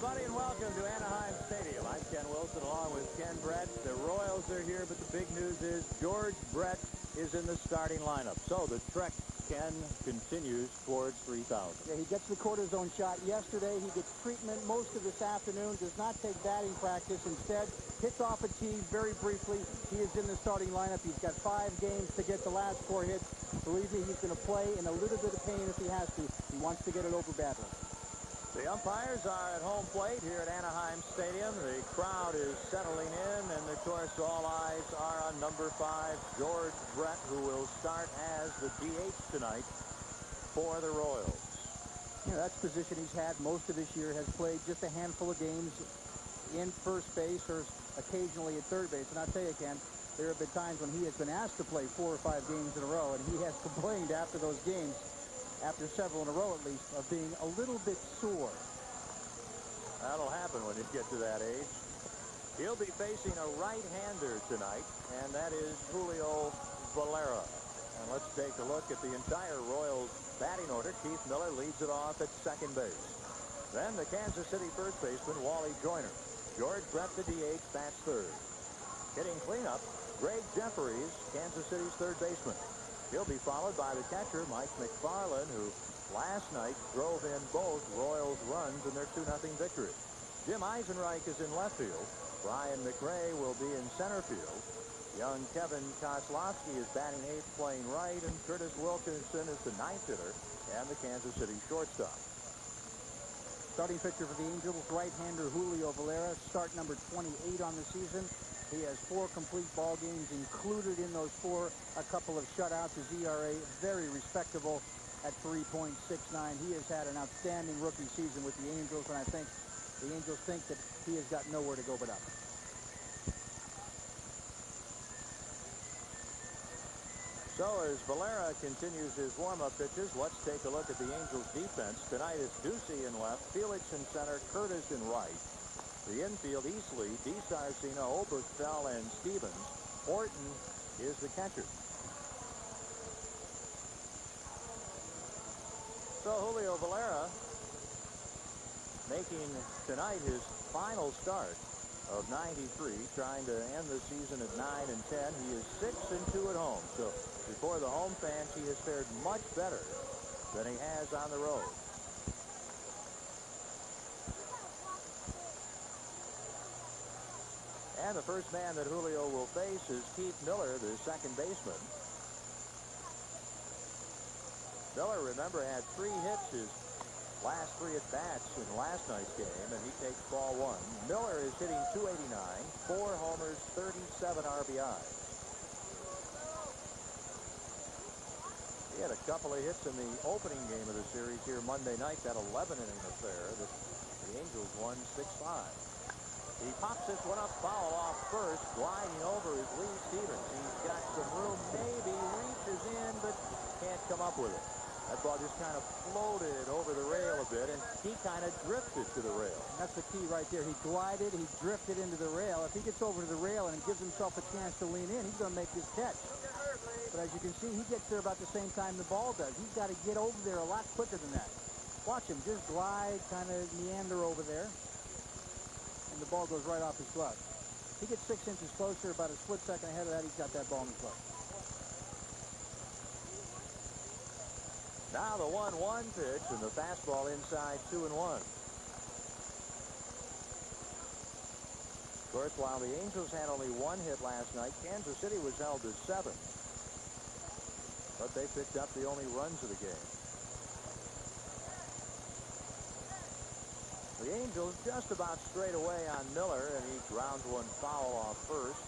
everybody, and welcome to Anaheim Stadium. I'm Ken Wilson along with Ken Brett. The Royals are here, but the big news is George Brett is in the starting lineup. So the trek, Ken, continues towards 3,000. Yeah, he gets the cortisone shot yesterday. He gets treatment most of this afternoon, does not take batting practice. Instead, hits off a tee very briefly. He is in the starting lineup. He's got 5 games to get the last 4 hits. Believe me, he's going to play in a little bit of pain if he has to. He wants to get it over badly. The umpires are at home plate here at Anaheim Stadium. The crowd is settling in, and of course all eyes are on number 5, George Brett, who will start as the DH tonight for the Royals. Yeah, that's the position he's had most of this year. Has played just a handful of games in first base or occasionally at third base. And I'll tell you, Ken, there have been times when he has been asked to play 4 or 5 games in a row, and he has complained after those games, after several in a row at least, of being a little bit sore. That'll happen when you get to that age. He'll be facing a right-hander tonight, and that is Julio Valera. And let's take a look at the entire Royals batting order. Keith Miller leads it off at second base. Then the Kansas City first baseman, Wally Joyner. George Brett, the DH, bats third. Hitting cleanup, Greg Jefferies, Kansas City's third baseman. He'll be followed by the catcher, Mike McFarland, who last night drove in both Royals runs in their 2-0 victory. Jim Eisenreich is in left field. Brian McRae will be in center field. Young Kevin Kozlowski is batting 8th, playing right, and Curtis Wilkinson is the 9th hitter and the Kansas City shortstop. Starting pitcher for the Angels, right-hander Julio Valera, start number 28 on the season. He has 4 complete ball games included in those 4, a couple of shutouts. His ERA very respectable at 3.69. He has had an outstanding rookie season with the Angels, and I think the Angels think that he has got nowhere to go but up. So as Valera continues his warm-up pitches, let's take a look at the Angels defense. Tonight it's Ducey in left, Felix in center, Curtis in right. The infield, Easley, DiSarcina, Oberkfell, and Stevens. Horton is the catcher. So Julio Valera making tonight his final start of 93, trying to end the season at 9-10. He is 6-2 at home. So before the home fans, he has fared much better than he has on the road. And the first man that Julio will face is Keith Miller, the second baseman. Miller, remember, had 3 hits his last 3 at-bats in last night's game, and he takes ball 1. Miller is hitting .289, 4 homers, 37 RBIs. He had a couple of hits in the opening game of the series here Monday night, that 11-inning affair that the Angels won 6-5. He pops this one up, foul off first, gliding over is Lee Stevens. He's got some room, maybe reaches in, but can't come up with it. That ball just kind of floated over the rail a bit, and he kind of drifted to the rail. And that's the key right there. He glided, he drifted into the rail. If he gets over to the rail and gives himself a chance to lean in, he's going to make this catch. But as you can see, he gets there about the same time the ball does. He's got to get over there a lot quicker than that. Watch him just glide, kind of meander over there. The ball goes right off his glove. He gets 6 inches closer, about a split second ahead of that, he's got that ball in his glove. Now the 1-1 pitch, and the fastball inside 2-1. Of course, while the Angels had only 1 hit last night, Kansas City was held to 7. But they picked up the only runs of the game. The Angels just about straight away on Miller, and he grounds one foul off first.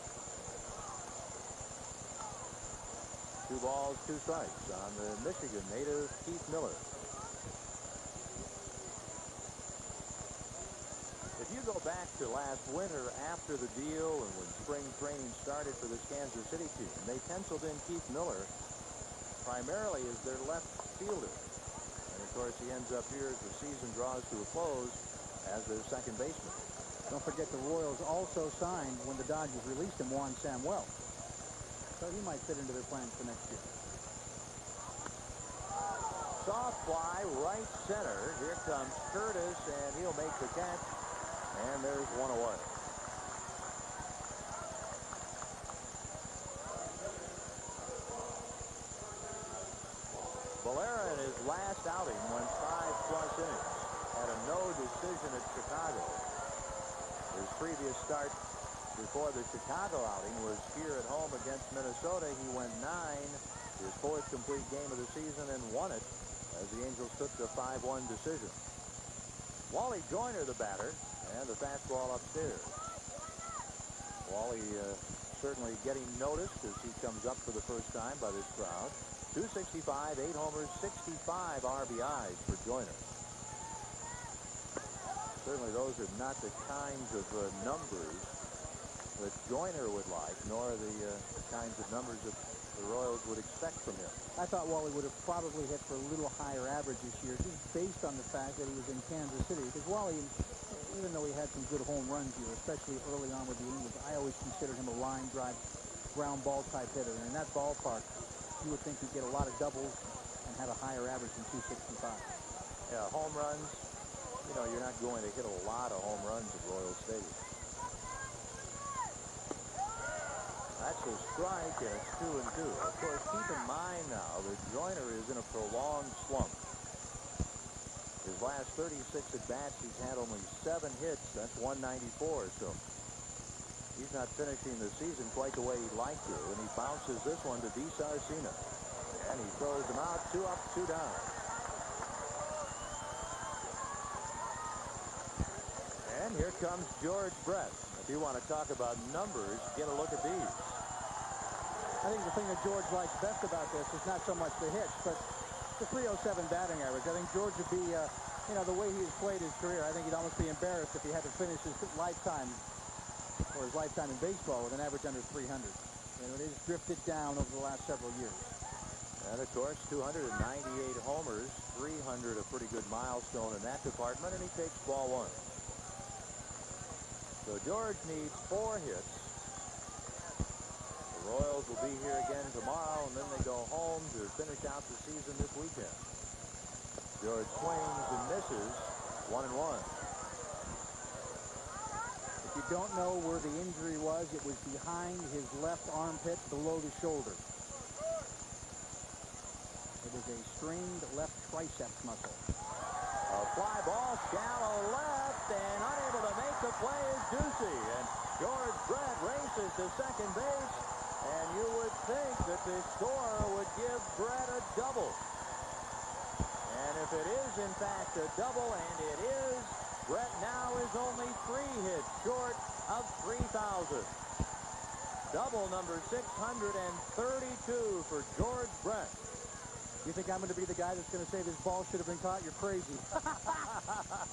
2 balls, 2 strikes on the Michigan native Keith Miller. If you go back to last winter after the deal and when spring training started for this Kansas City team, they penciled in Keith Miller primarily as their left fielder. And of course, he ends up here as the season draws to a close as their second baseman. Don't forget the Royals also signed, when the Dodgers released him, Juan Samuel. So he might fit into their plans for next year. Soft fly right center. Here comes Curtis, and he'll make the catch And there's one away. Valera in his last outing went 5+ innings. Had a no decision at Chicago. His previous start before the Chicago outing was here at home against Minnesota. He went 9, his 4th complete game of the season, and won it as the Angels took the 5-1 decision. Wally Joyner, the batter, and the fastball upstairs. Wally certainly getting noticed as he comes up for the first time by this crowd. 265, 8 homers, 65 RBIs for Joyner. Certainly those are not the kinds of numbers that Joyner would like, nor the kinds of numbers that the Royals would expect from him. I thought Wally would have probably hit for a little higher average this year, just based on the fact that he was in Kansas City. Because Wally, even though he had some good home runs here, especially early on with the Angels, I always considered him a line drive, ground ball type hitter. And in that ballpark, you would think he'd get a lot of doubles and have a higher average than 265. Yeah, home runs. You know, you're not going to hit a lot of home runs at Royal Stadium. That's a strike, and it's 2-2. Of course, keep in mind now that Joyner is in a prolonged slump. His last 36 at-bats, he's had only 7 hits. That's 194, so he's not finishing the season quite the way he'd like to, and he bounces this one to DiSarcina. And he throws him out, 2 up, 2 down. And here comes George Brett. If you want to talk about numbers, get a look at these. I think the thing that George likes best about this is not so much the hits, but the 307 batting average. I think George would be, you know, the way he's played his career, I think he'd almost be embarrassed if he had to finish his lifetime or his lifetime in baseball with an average under 300. And it has drifted down over the last several years. And of course, 298 homers, 300, a pretty good milestone in that department, and he takes ball 1. So George needs 4 hits. The Royals will be here again tomorrow, and then they go home to finish out the season this weekend. George swings and misses, 1-1. If you don't know where the injury was, it was behind his left armpit below the shoulder. It was a strained left triceps muscle. A fly ball, shallow left, and unable to make the play is Ducey. And George Brett races to second base, and you would think that the scorer would give Brett a double. And if it is, in fact, a double, and it is, Brett now is only 3 hits short of 3,000. Double number 632 for George Brett. You think I'm going to be the guy that's going to say this ball should have been caught? You're crazy.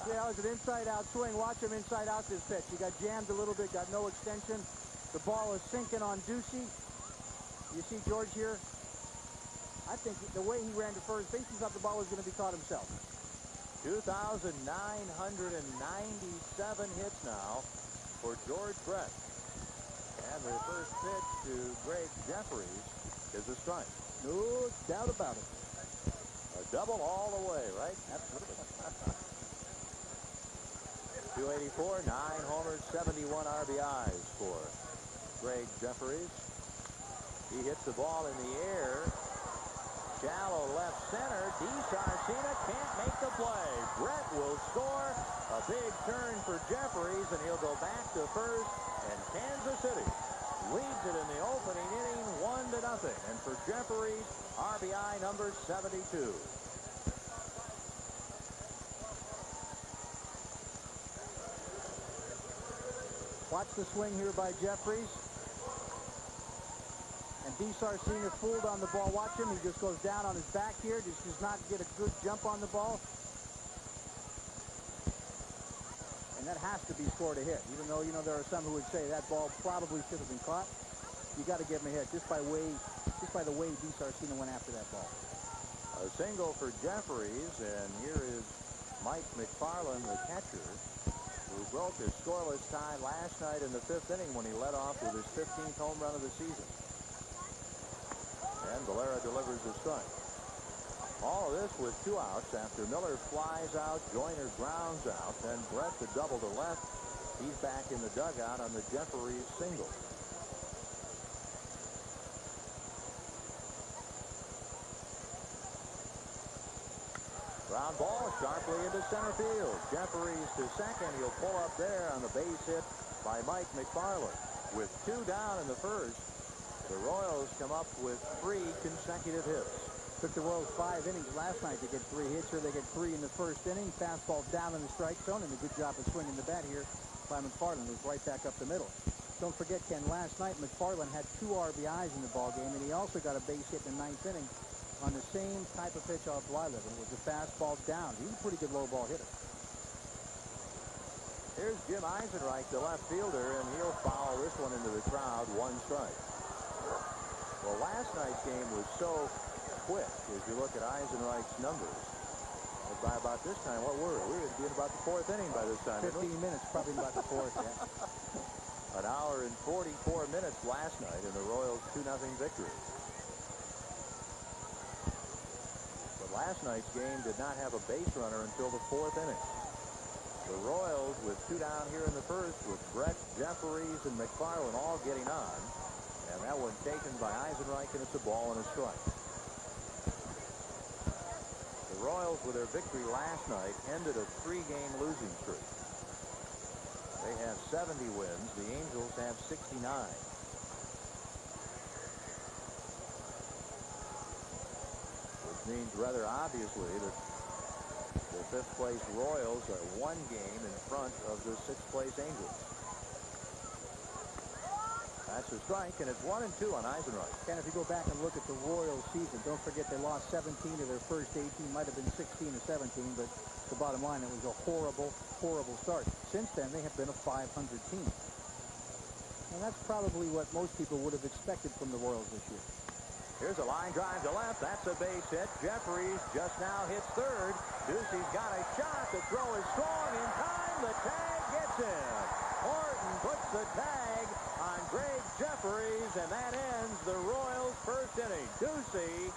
Yeah, it was an inside-out swing. Watch him inside out this pitch. He got jammed a little bit, got no extension. The ball is sinking on Ducey. You see George here? I think the way he ran to first base, he thought the ball was going to be caught himself. 2,997 hits now for George Brett. And the first pitch to Greg Jefferies is a strike. No doubt about it. A double all the way, right? Absolutely. 284, 9 homers, 71 RBIs for Greg Jefferies. He hits the ball in the air. Shallow left center. DiSarcina can't make the play. Brett will score. A big turn for Jefferies, and he'll go back to first. And Kansas City leads it in the opening inning 1-0. And for Jefferies, RBI number 72. Watch the swing here by Jefferies. And DiSarcina fooled on the ball. Watch him. He just goes down on his back here. Just does not get a good jump on the ball. And that has to be scored a hit. Even though, you know, there are some who would say that ball probably should have been caught. You got to give him a hit just by the way DiSarcina went after that ball. A single for Jefferies, and here is Mike McFarland, the catcher, who broke his scoreless tie last night in the 5th inning when he led off with his 15th home run of the season. And Valera delivers the strike. All of this with 2 outs after Miller flies out, Joyner grounds out, then Brett the double to left, He's back in the dugout on the Jefferies single. Ground ball sharply into center field. Jefferies to second. He'll pull up there on the base hit by Mike McFarland. With 2 down in the first, the Royals come up with 3 consecutive hits. Took the Royals 5 innings last night to get 3 hits. Here they get 3 in the first inning. Fastball down in the strike zone, and a good job of swinging the bat here by McFarland, who's right back up the middle. Don't forget, Ken, last night McFarland had 2 RBIs in the ballgame, and he also got a base hit in the 9th inning on the same type of pitch off Blyleven. It was a fastball down. He's a pretty good low ball hitter. Here's Jim Eisenreich, the left fielder, and he'll foul this one into the crowd. 1 strike. Well, last night's game was so quick as you look at Eisenreich's numbers. By about this time, what were we? We were in about the 4th inning by this time. 15 minutes, probably about the 4th, yeah. An hour and 44 minutes last night in the Royals' 2-0 victory. But last night's game did not have a base runner until the 4th inning. The Royals with 2 down here in the first with Brett, Jefferies, and McFarland all getting on. And that one taken by Eisenreich, and it's a ball and a strike. The Royals, with their victory last night, ended a 3-game losing streak. They have 70 wins. The Angels have 69. Which means rather obviously that the 5th place Royals are 1 game in front of the 6th place Angels. That's a strike, and it's 1-2 on Eisenreich. And if you go back and look at the Royals season, don't forget they lost 17 of their first 18. Might have been 16 or 17, but the bottom line, it was a horrible, horrible start. Since then, they have been a 500 team. And that's probably what most people would have expected from the Royals this year. Here's a line drive to left. That's a base hit. Jefferies just now hits third. Ducey's got a shot. The throw is strong in time. The tag gets in. Horton puts the tag on Greg Jefferies, and that ends the Royals' first inning. Ducey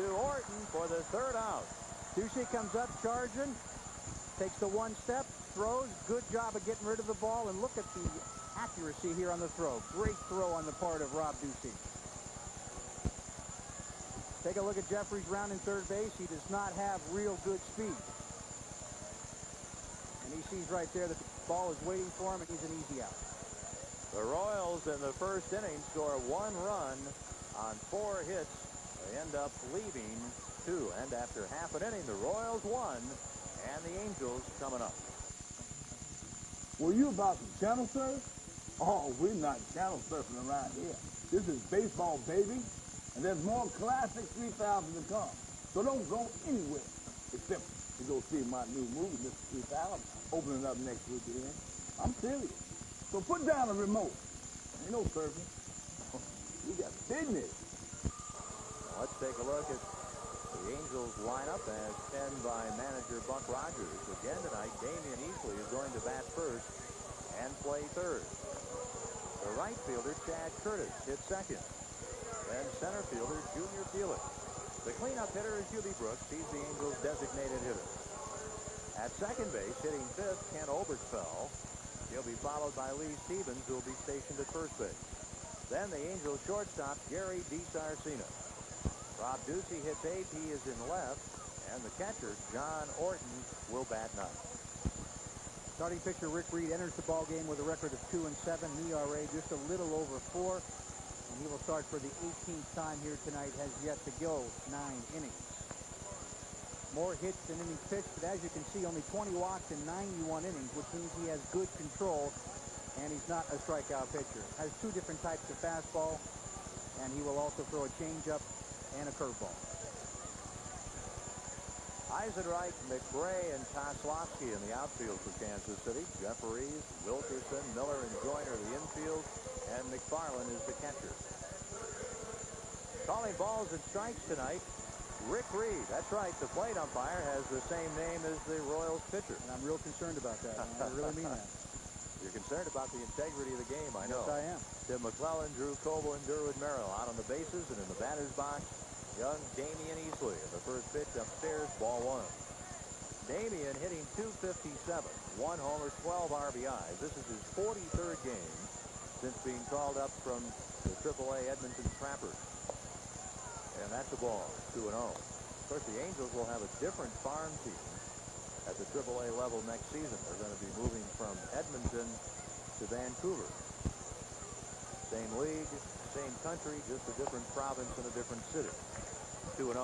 to Horton for the 3rd out. Ducey comes up charging, takes the 1 step, throws. Good job of getting rid of the ball, and look at the accuracy here on the throw. Great throw on the part of Rob Ducey. Take a look at Jefferies rounding third base. He does not have real good speed. And he sees right there that the ball is waiting for him, and he's an easy out. The Royals in the first inning score 1 run on 4 hits. They end up leaving 2. And after half an inning, the Royals won, and the Angels coming up. Were you about to channel surf? Oh, we're not channel surfing around here. This is baseball, baby. And there's more classic 3000 to come. So don't go anywhere except to go see my new movie, Mr. 3000, opening up next weekend. I'm serious. So put down the remote. Ain't no surfing. We got business. Let's take a look at the Angels lineup as penned by manager Buck Rogers. Again tonight, Damian Easley is going to bat first and play third. The right fielder, Chad Curtis, hits second. Then center fielder, Junior Felix. The cleanup hitter is Hubie Brooks. He's the Angels' designated hitter. At second base, hitting 5th, Ken Oberkfell. He'll be followed by Lee Stevens, who will be stationed at first base. Then the Angels' shortstop, Gary DiSarcina. Rob Ducey hits 8th. He is in left. And the catcher, John Orton, will bat 9th. Starting pitcher Rick Reed enters the ball game with a record of 2-7, ERA just a little over 4. And he will start for the 18th time here tonight. Has yet to go 9 innings. More hits than innings pitched, but as you can see, only 20 walks in 91 innings, which means he has good control, and he's not a strikeout pitcher. Has 2 different types of fastball, and he will also throw a changeup and a curveball. Eisenreich, McRae, and Kozlowski in the outfield for Kansas City. Jefferies, Wilkerson, Miller, and Joyner the infield, and McFarland is the catcher. Calling balls and strikes tonight, Rick Reed. That's right, the plate umpire has the same name as the Royals pitcher. And I'm real concerned about that. I really mean that. You're concerned about the integrity of the game, I know. Yes, I am. Tim McClellan, Drew Coble, and Durwood Merrill out on the bases, and in the batter's box, young Damian Easley. The first pitch upstairs, ball 1. Damian hitting .257. 1 homer, 12 RBIs. This is his 43rd game since being called up from the AAA Edmonton Trappers. And that's a ball, 2-0. Of course, the Angels will have a different farm team at the AAA level next season. They're going to be moving from Edmonton to Vancouver. Same league, same country, just a different province and a different city. 2-0.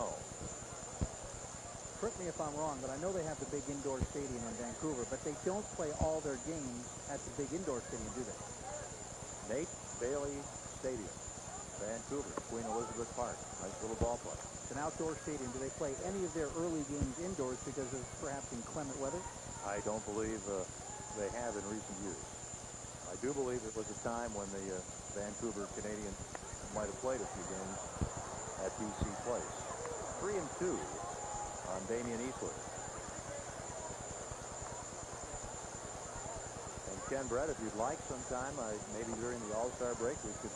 Correct me if I'm wrong, but I know they have the big indoor stadium in Vancouver, but they don't play all their games at the big indoor stadium, do they? Nate Bailey Stadium, Vancouver, Queen Elizabeth Park. Nice little ballpark. It's an outdoor stadium. Do they play any of their early games indoors because of perhaps inclement weather? I don't believe they have in recent years. I do believe it was a time when the Vancouver Canadians might have played a few games at BC Place. 3-2 on Damian Eastwood. And Ken Brett, if you'd like sometime, maybe during the All-Star break, we could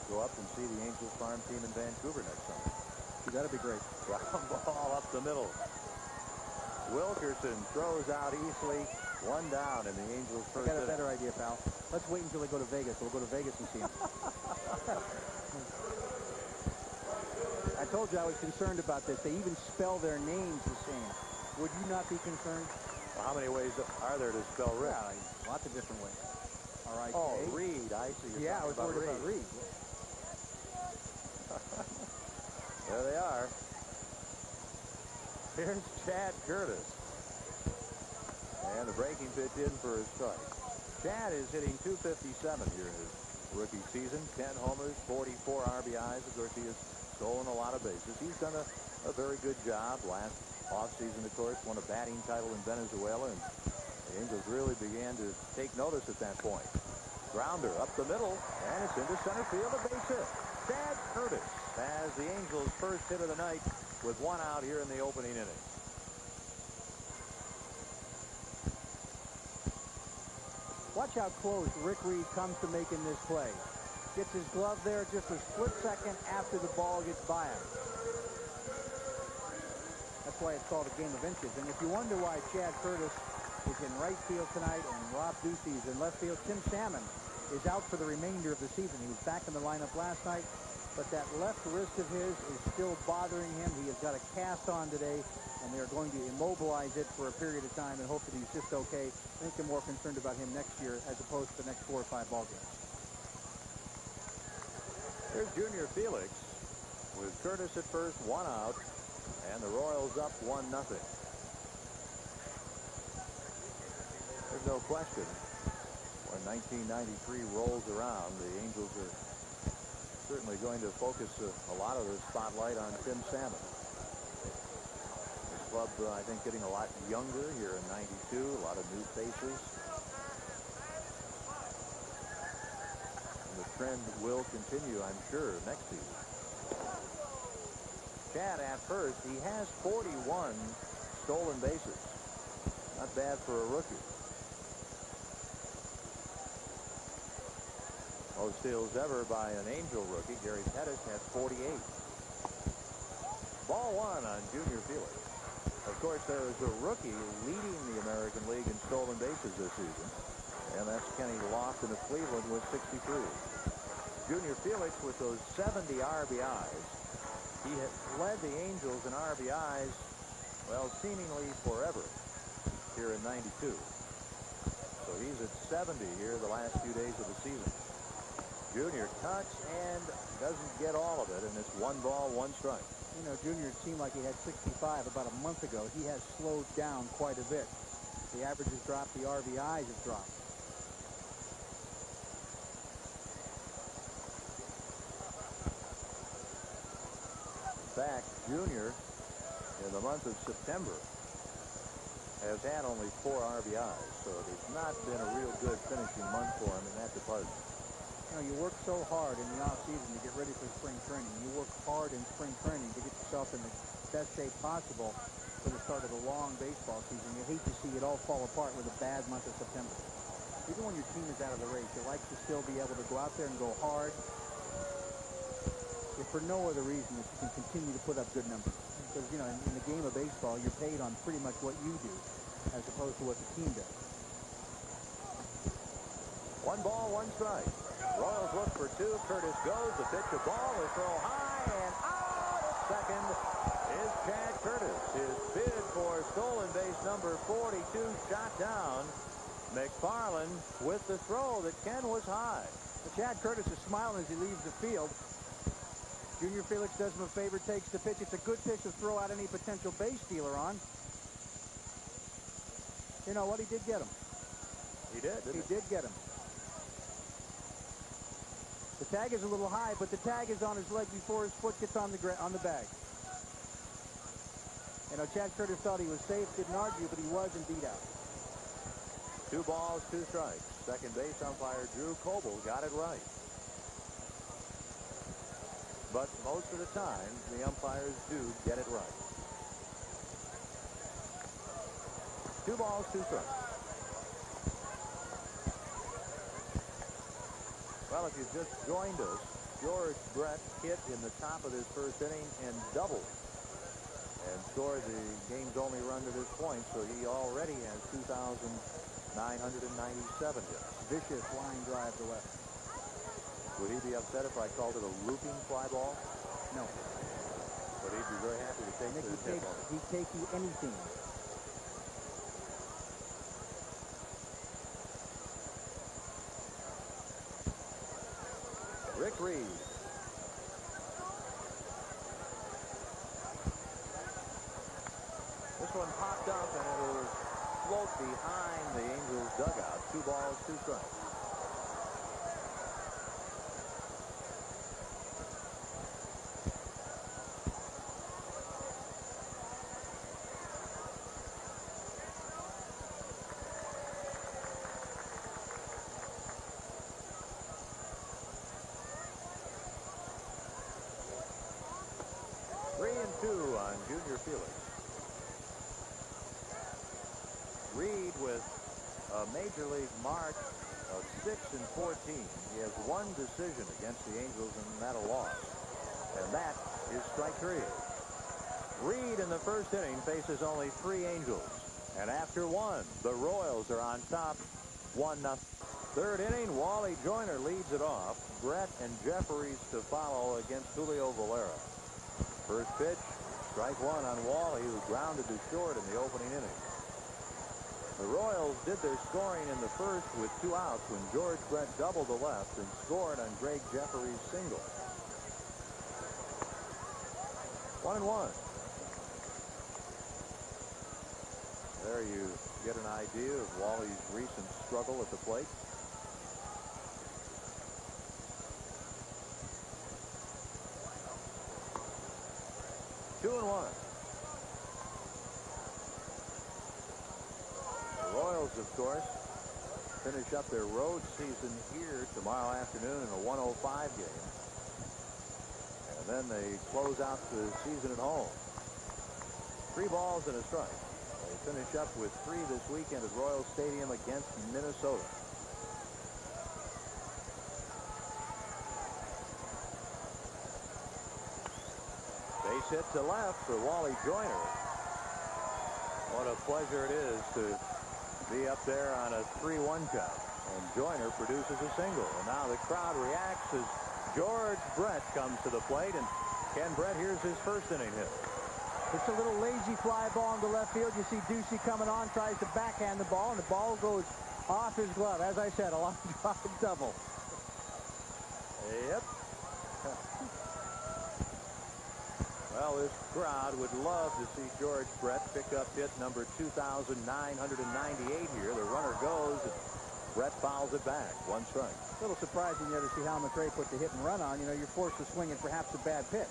go up and see the Angels farm team in Vancouver next summer. That'd be great. Ground ball up the middle. Wilkerson throws out Easley. 1 down in the Angels' first I got a inning. better idea, pal. Let's wait until they go to Vegas. We'll go to Vegas and see him. I told you I was concerned about this. They even spell their names the same. Would you not be concerned? Well, how many ways are there to spell Rick? Yeah, lots of different ways. All right. Oh, Reed. I see. Yeah, I was worried about Reed. There they are. Here's Chad Curtis. And the breaking pitch in for a strike. Chad is hitting .257 here in his rookie season. 10 homers, 44 RBIs. Of course, he has stolen a lot of bases. He's done a very good job. Last offseason, of course, won a batting title in Venezuela, and the Angels really began to take notice at that point. Grounder up the middle, and it's into center field, a base hit. Chad Curtis has the Angels' first hit of the night with 1 out here in the opening inning. Watch how close Rick Reed comes to making this play. Gets his glove there just a split second after the ball gets by him. That's why it's called a game of inches. And if you wonder why Chad Curtis is in right field tonight and Rob Ducey is in left field, Tim Salmon is out for the remainder of the season. He was back in the lineup last night, but that left wrist of his is still bothering him. He has got a cast on today, and they're going to immobilize it for a period of time and hope that he's just okay. I think they're more concerned about him next year as opposed to the next 4 or 5 ball games. Here's Junior Felix with Curtis at first, 1 out, and the Royals up 1-0. There's no question when 1993 rolls around, the Angels are certainly going to focus a lot of the spotlight on Tim Salmon. His club, I think, getting a lot younger here in '92, a lot of new faces. And the trend will continue, I'm sure, next season. Chad at first, he has 41 stolen bases. Not bad for a rookie. Most steals ever by an Angel rookie. Gary Pettis has 48. Ball 1 on Junior Felix. Of course, there is a rookie leading the American League in stolen bases this season, and that's Kenny Lofton of Cleveland with 63. Junior Felix with those 70 RBIs. He has led the Angels in RBIs, well, seemingly forever here in '92. So he's at 70 here the last few days of the season. Junior cuts and doesn't get all of it, and it's 1 ball, 1 strike. You know, Junior, it seemed like he had 65 about a month ago. He has slowed down quite a bit. The average has dropped, the RBIs have dropped. In fact, Junior, in the month of September, has had only 4 RBIs, so it has not been a real good finishing month for him in that department. You know, you work so hard in the offseason to get ready for spring training. You work hard in spring training to get yourself in the best shape possible for the start of a long baseball season. You hate to see it all fall apart with a bad month of September. Even when your team is out of the race, you like to still be able to go out there and go hard, if for no other reason that you can continue to put up good numbers. Because, you know, in the game of baseball, you're paid on pretty much what you do as opposed to what the team does. 1 ball, 1 strike. Royals look for 2. Curtis goes. The pitch, a ball, a throw high and out at second is Chad Curtis. His bid for stolen base number 42 shot down. McFarland with the throw that Ken was high. But Chad Curtis is smiling as he leaves the field. Junior Felix does him a favor, takes the pitch. It's a good pitch to throw out any potential base stealer on. You know what? He did get him. He did, didn't he? He did get him. The tag is a little high, but the tag is on his leg before his foot gets on the bag. You know, Chad Curtis thought he was safe, didn't argue, but he was indeed out. 2 balls, 2 strikes. Second base umpire Drew Coble got it right. But most of the time, the umpires do get it right. 2 balls, 2 strikes. Well, if you've just joined us, George Brett hit in the top of this first inning and doubled and scored the game's only run to this point, so he already has 2,997 hits. Vicious line drive to left. Would he be upset if I called it a looping fly ball? No. But he'd be very happy to take Nick, the hit ball. he'd take you anything. Rick Reed. This one popped up and it'll float behind the Angels dugout. 2 balls, 2 strikes. On Junior Felix. Reed with a major league mark of 6-14. He has 1 decision against the Angels and that a loss. And that is strike 3. Reed in the first inning faces only 3 Angels. And after 1, the Royals are on top 1-0. Third inning, Wally Joyner leads it off. Brett and Jefferies to follow against Julio Valera. First pitch. Strike 1 on Wally, who grounded to short in the opening inning. The Royals did their scoring in the first with 2 outs when George Brett doubled to left and scored on Greg Jefferies' single. 1-1. There you get an idea of Wally's recent struggle at the plate. Two and 1. The Royals, of course, finish up their road season here tomorrow afternoon in a 105 game. And then they close out the season at home. 3 balls and a strike. They finish up with 3 this weekend at Royal Stadium against Minnesota. Base hit to left for Wally Joyner. What a pleasure it is to be up there on a 3-1 count. And Joyner produces a single. And now the crowd reacts as George Brett comes to the plate. And Ken Brett, here's his first inning hit. It's a little lazy fly ball into left field. You see Ducey coming on, tries to backhand the ball, and the ball goes off his glove. As I said, a line drive double. Yep. Well, this crowd would love to see George Brett pick up hit number 2,998 here. The runner goes, and Brett fouls it back. 1 strike. A little surprising there to see Hal McRae put the hit and run on. You know, you're forced to swing at perhaps a bad pitch.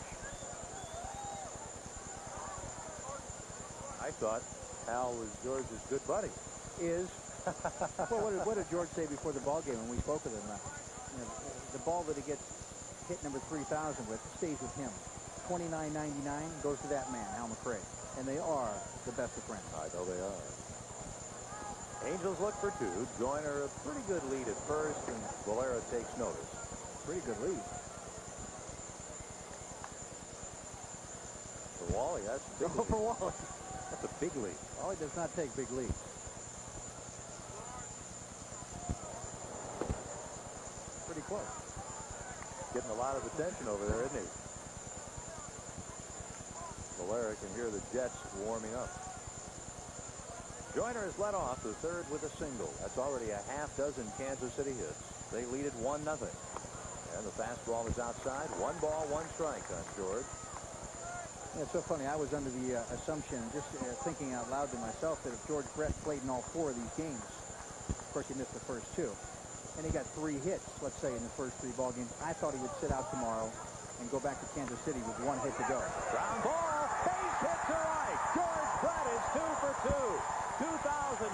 I thought Hal was George's good buddy. Is. Well, what did George say before the ball game when we spoke with him? You know, the ball that he gets hit number 3,000 with stays with him. $29.99 goes to that man, Hal McRae. And they are the best of friends. I know they are. Angels look for 2. Joyner a pretty good lead at first, and Valera takes notice. Pretty good lead. For Wally, that's a big lead. For Wally. That's a big lead. Wally does not take big leads. getting a lot of attention over there, isn't he? Valera can hear the Jets warming up. Joyner has led off the third with a single. That's already a half dozen Kansas City hits. They lead it 1-0. And the fastball is outside. 1 ball, 1 strike on George. Yeah, it's so funny. I was under the assumption, just thinking out loud to myself, that if George Brett played in all 4 of these games, of course he missed the first 2, and he got 3 hits, let's say, in the first 3 ball games, I thought he would sit out tomorrow and go back to Kansas City with 1 hit to go. Ground ball, base hit to right. George Brett is 2 for 2. 2,997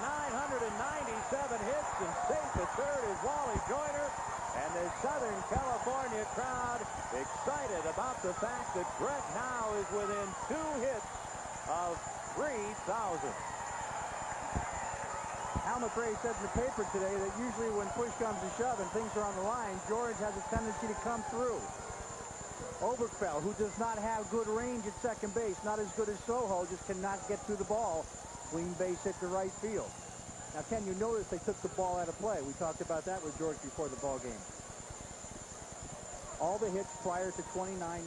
hits, and safe at third is Wally Joyner. And the Southern California crowd excited about the fact that Brett now is within 2 hits of 3,000. Al McRae said in the paper today that usually when push comes to shove and things are on the line, George has a tendency to come through. Oberkfell, who does not have good range at second base, not as good as Soho, just cannot get to the ball. Clean base hit to right field. Now, Ken, you notice they took the ball out of play. We talked about that with George before the ball game. All the hits prior to 29.99,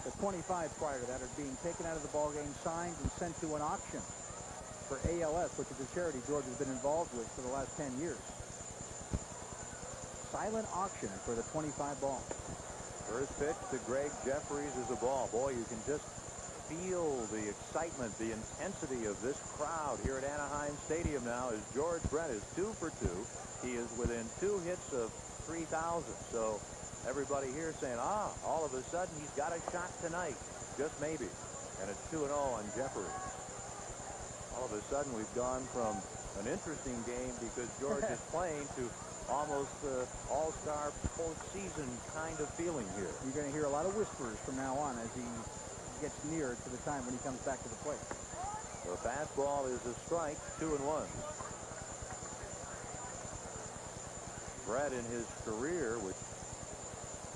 the 25 prior to that, are being taken out of the ball game, signed, and sent to an auction for ALS, which is a charity George has been involved with for the last 10 years. Silent auction for the 25 ball. First pitch to Greg Jeffries is a ball. Boy, you can just feel the excitement, the intensity of this crowd here at Anaheim Stadium now as George Brett is 2 for 2. He is within 2 hits of 3,000. So everybody here saying, all of a sudden he's got a shot tonight. Just maybe. And it's 2-0 on Jeffries. All of a sudden we've gone from an interesting game because George is playing to almost all-star postseason kind of feeling here. You're going to hear a lot of whispers from now on as he gets near to the time when he comes back to the plate. The fastball is a strike, 2-1. Brett in his career, which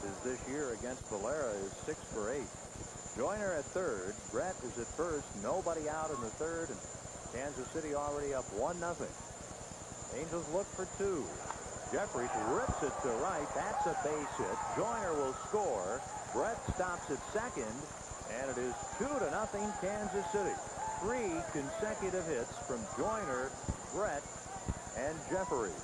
is this year against Valera, is 6 for 8. Joyner at third. Brett is at first. Nobody out in the third, and Kansas City already up 1-0. Angels look for 2. Jeffries rips it to right. That's a base hit. Joyner will score. Brett stops at second. And it is 2-0 Kansas City. 3 consecutive hits from Joyner, Brett, and Jeffries.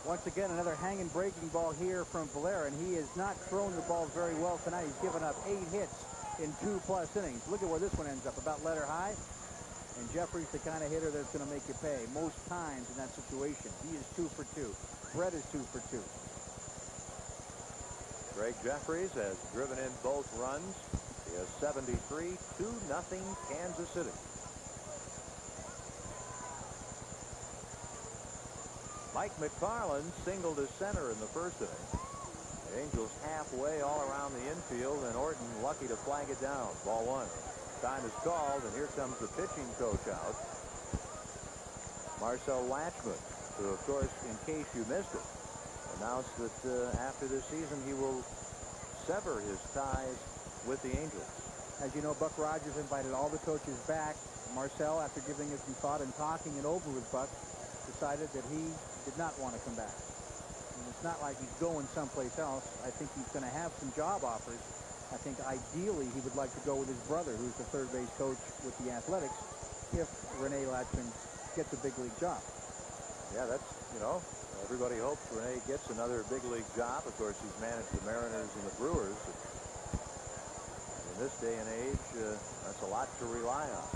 Once again, another hanging breaking ball here from Valera, and he has not thrown the ball very well tonight. He's given up 8 hits in 2+ innings. Look at where this one ends up, about letter high. And Jeffries, the kind of hitter that's going to make you pay most times in that situation. He is 2 for 2. Brett is 2 for 2. Greg Jeffries has driven in both runs. He has 73, 2-0 Kansas City. Mike McFarland singled to center in the first inning. The Angels halfway all around the infield, and Orton lucky to flag it down. Ball 1. Time is called, and here comes the pitching coach out. Marcel Latchman, who, of course, in case you missed it, announced that after this season he will sever his ties with the Angels. As you know, Buck Rogers invited all the coaches back. Marcel, after giving it some thought and talking it over with Buck, decided that he did not want to come back. And it's not like he's going someplace else. I think he's going to have some job offers. I think ideally he would like to go with his brother, who's the third base coach with the Athletics, if Rene Latchman gets a big league job. Yeah, that's, everybody hopes Rene gets another big league job. Of course, he's managed the Mariners and the Brewers. In this day and age, that's a lot to rely on.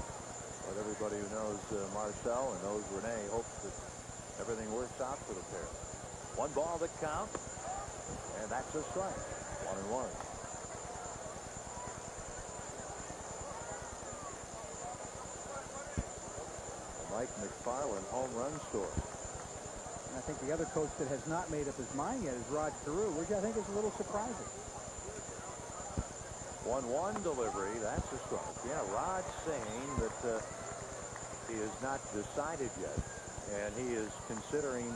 But everybody who knows Marcel and knows Rene hopes that everything works out for the pair. 1 ball to count, and that's a strike. 1-1. Mike McFarland home run story. And I think the other coach that has not made up his mind yet is Rod Carew, which I think is a little surprising. 1-1 delivery. That's a strike. Yeah, Rod's saying that he is not decided yet, and he is considering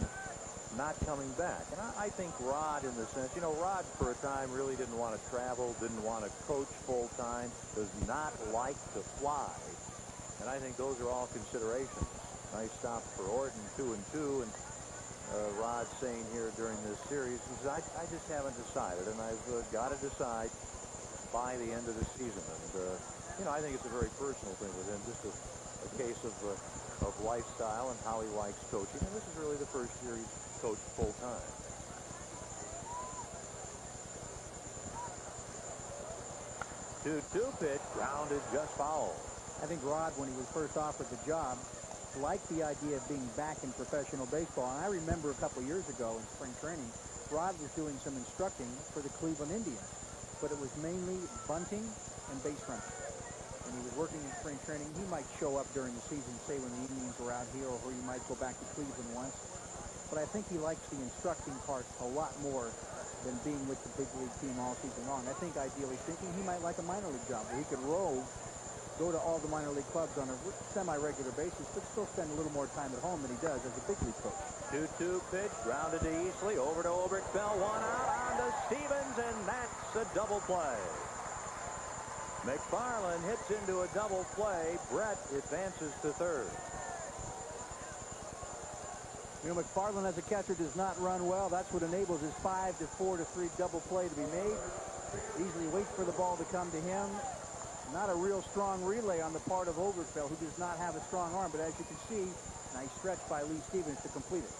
not coming back. And I think Rod, in the sense, Rod for a time really didn't want to travel, didn't want to coach full time, does not like to fly. And I think those are all considerations. Nice stop for Orton, 2-2, and Rod's saying here during this series is I just haven't decided, and I've got to decide by the end of the season. And you know, I think it's a very personal thing with him, just a case of lifestyle and how he likes coaching. And this is really the first year he's coached full time. 2-2 pitch, grounded, just foul. I think Rod, when he was first offered the job, liked the idea of being back in professional baseball. And I remember a couple years ago in spring training, Rod was doing some instructing for the Cleveland Indians, but it was mainly bunting and base running. When he was working in spring training, he might show up during the season, say when the Indians were out here, or he might go back to Cleveland once. But I think he likes the instructing part a lot more than being with the big league team all season long. I think ideally speaking, he might like a minor league job where he could rove, go to all the minor league clubs on a semi-regular basis, but still spend a little more time at home than he does as a big league coach. 2-2 pitch, grounded to Easley, over to Oberkfell, one out on to Stevens, and that's a double play. McFarland hits into a double play. Brett advances to third. You know, McFarland as a catcher does not run well. That's what enables his 5-4-3 double play to be made. Easily waits for the ball to come to him. Not a real strong relay on the part of Oberkfell, who does not have a strong arm. But as you can see, nice stretch by Lee Stevens to complete it.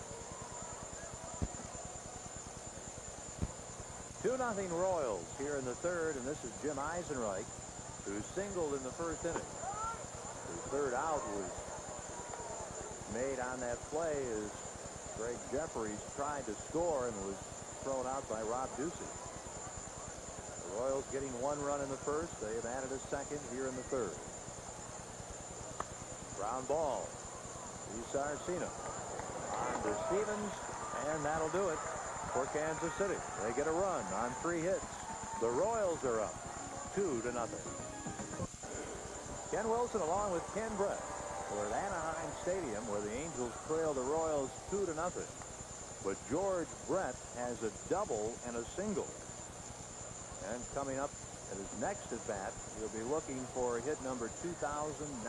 2-0 Royals here in the third, and this is Jim Eisenreich, who singled in the first inning. His third out was made on that play as Greg Jeffries tried to score and was thrown out by Rob Ducey. The Royals getting one run in the first. They have added a second here in the third. Ground ball. Sarcino on to Stevens, and that'll do it for Kansas City. They get a run on 3 hits. The Royals are up 2-0. Ken Wilson along with Ken Brett. We're at Anaheim Stadium, where the Angels trail the Royals 2-0. But George Brett has a double and a single. And coming up at his next at bat, he'll be looking for hit number 2,999.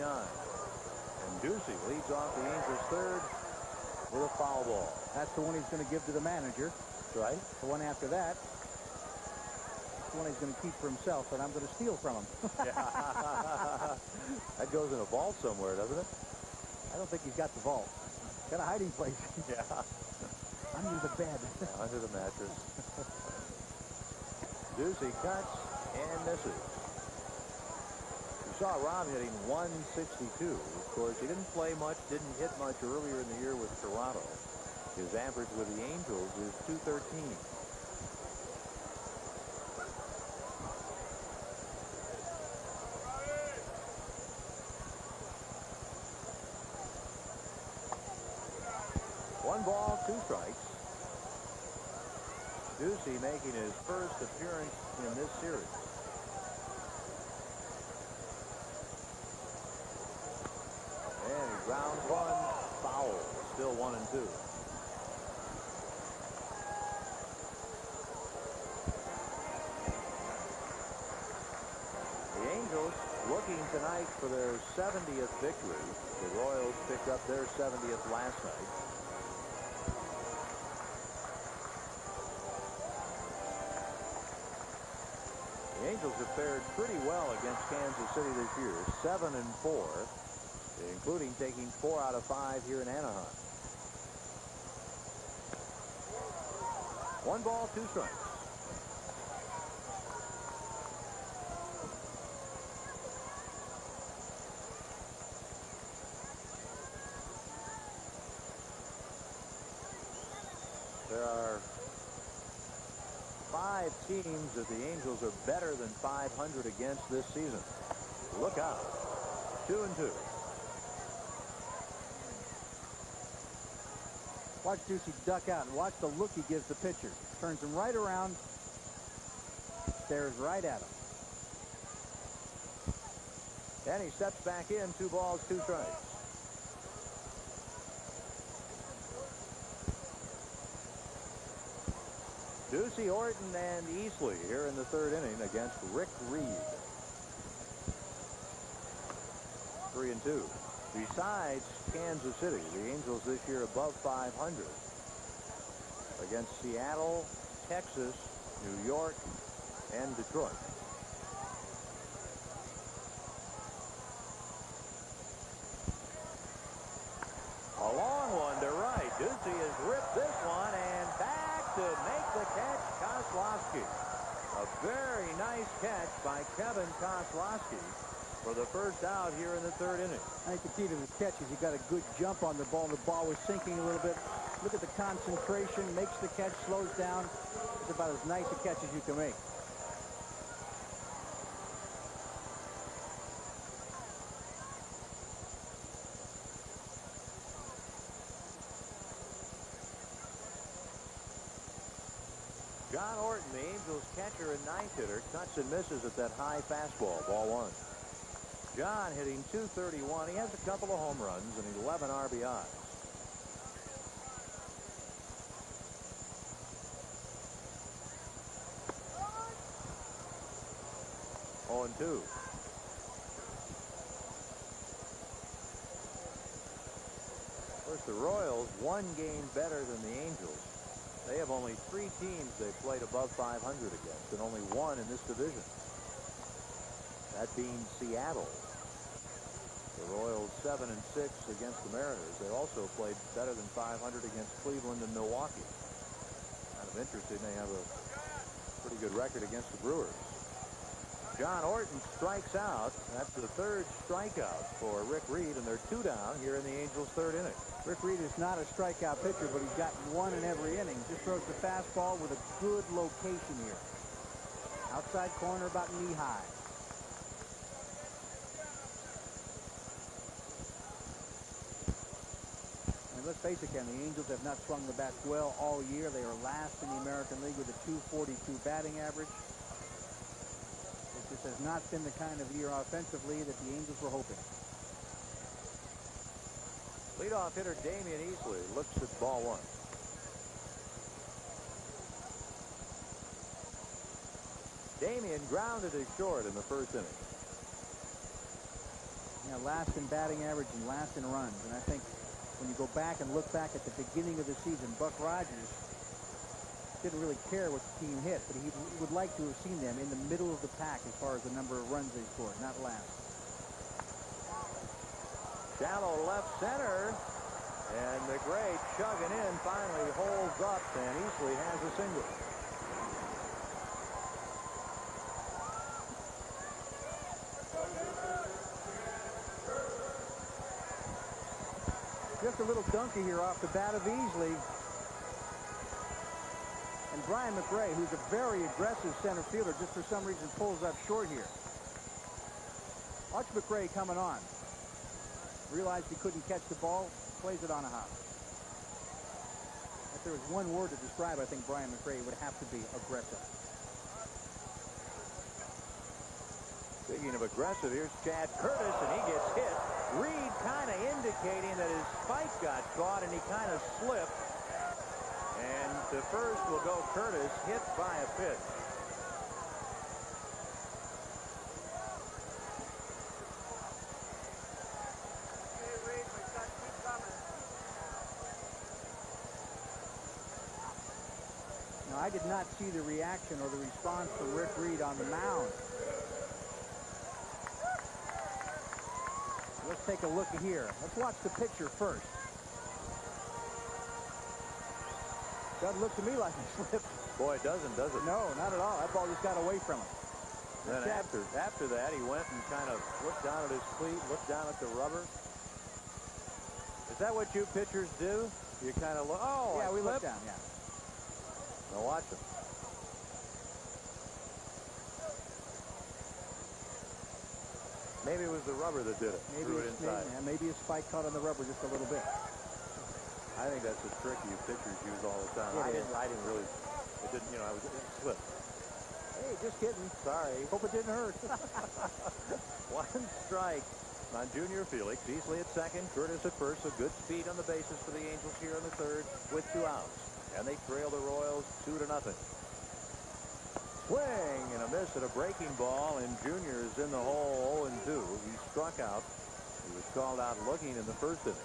And Ducey leads off the Angels third with a foul ball. That's the one he's going to give to the manager. That's right. The one after that, the one he's going to keep for himself, and I'm going to steal from him. That goes in a vault somewhere, doesn't it? I don't think he's got the vault. Got a hiding place. Yeah. Under the bed. Yeah, under the mattress. Ducey cuts and misses. You saw Rob hitting 162. Of course, he didn't play much, didn't hit much earlier in the year with Toronto. His average with the Angels is .213. One ball, 2 strikes. Ducey making his first appearance in this series. And he grounds one, foul. Still 1-2. The Angels looking tonight for their 70th victory. The Royals picked up their 70th last night. The Angels have fared pretty well against Kansas City this year, 7-4, including taking 4 out of 5 here in Anaheim. 1 ball, 2 strikes. There are 5 teams that the Angels are better than 500 against this season. Look out. 2-2. Watch Ducey duck out and watch the look he gives the pitcher. Turns him right around, stares right at him. And he steps back in, 2 balls, 2 strikes. Ducey, Horton, and Easley here in the third inning against Rick Reed. 3-2. Besides Kansas City, the Angels this year above 500 against Seattle, Texas, New York, and Detroit. A long one to right. Ducey has ripped this one, and back to make the catch, Kozlowski. A very nice catch by Kevin Kozlowski for the first out here in the third inning. I think the key to the catch is he got a good jump on the ball. The ball was sinking a little bit. Look at the concentration, makes the catch, slows down. It's about as nice a catch as you can make. John Orton, the Angels catcher and ninth hitter, cuts and misses at that high fastball, ball one. John hitting .231. He has a couple of home runs and 11 RBIs. Oh, 0-2. Of course, the Royals one game better than the Angels. They have only 3 teams they've played above 500 against, and only one in this division. That being Seattle. The Royals 7-6 against the Mariners. They also played better than 500 against Cleveland and Milwaukee. Kind of interesting. They have a pretty good record against the Brewers. John Orton strikes out. That's the third strikeout for Rick Reed, and they're 2 down here in the Angels' third inning. Rick Reed is not a strikeout pitcher, but he's got one in every inning. Just throws the fastball with a good location here. Outside corner about knee high. And let's face it, Ken, the Angels have not swung the bat well all year. They are last in the American League with a .242 batting average. This has not been the kind of year offensively that the Angels were hoping. Leadoff hitter Damian Easley looks at ball one. Damian grounded it short in the first inning. Yeah, last in batting average and last in runs. And I think when you go back and look back at the beginning of the season, Buck Rogers didn't really care what the team hit, but he would like to have seen them in the middle of the pack as far as the number of runs they scored, not last. Shallow left center, and McRae chugging in finally holds up, and Easley has a single. Just a little donkey here off the bat of Easley. And Brian McRae, who's a very aggressive center fielder, just for some reason pulls up short here. Watch McRae coming on. Realized he couldn't catch the ball, plays it on a hop. If there was one word to describe, I think Brian McRae would have to be aggressive. Speaking of aggressive, here's Chad Curtis, and he gets hit. Reed kind of indicating that his spike got caught, and he kind of slipped. And to first will go Curtis, hit by a pitch. I did not see the reaction or the response from Rick Reed on the mound. Let's take a look here. Let's watch the pitcher first. Doesn't look to me like he slipped. Boy, it doesn't, does it? No, not at all. That ball just got away from him. Then after that, he went and kind of looked down at his cleat, looked down at the rubber. Is that what you pitchers do? You kind of look, oh, yeah, we look slipped. down, yeah. Now watch him. Maybe it was the rubber that did it. Threw it inside. Maybe his spike caught on the rubber just a little bit. I think that's a trick you pitchers use all the time. I didn't really. It didn't. You know, it slipped. Hey, just kidding. Sorry. Hope it didn't hurt. One strike on Junior Felix. Easley at second. Curtis at first. So good speed on the bases for the Angels here in the third with 2 outs. And they trail the Royals 2-0. Swing and a miss at a breaking ball, and Junior is in the hole 0-2. He struck out He was called out looking in the first inning.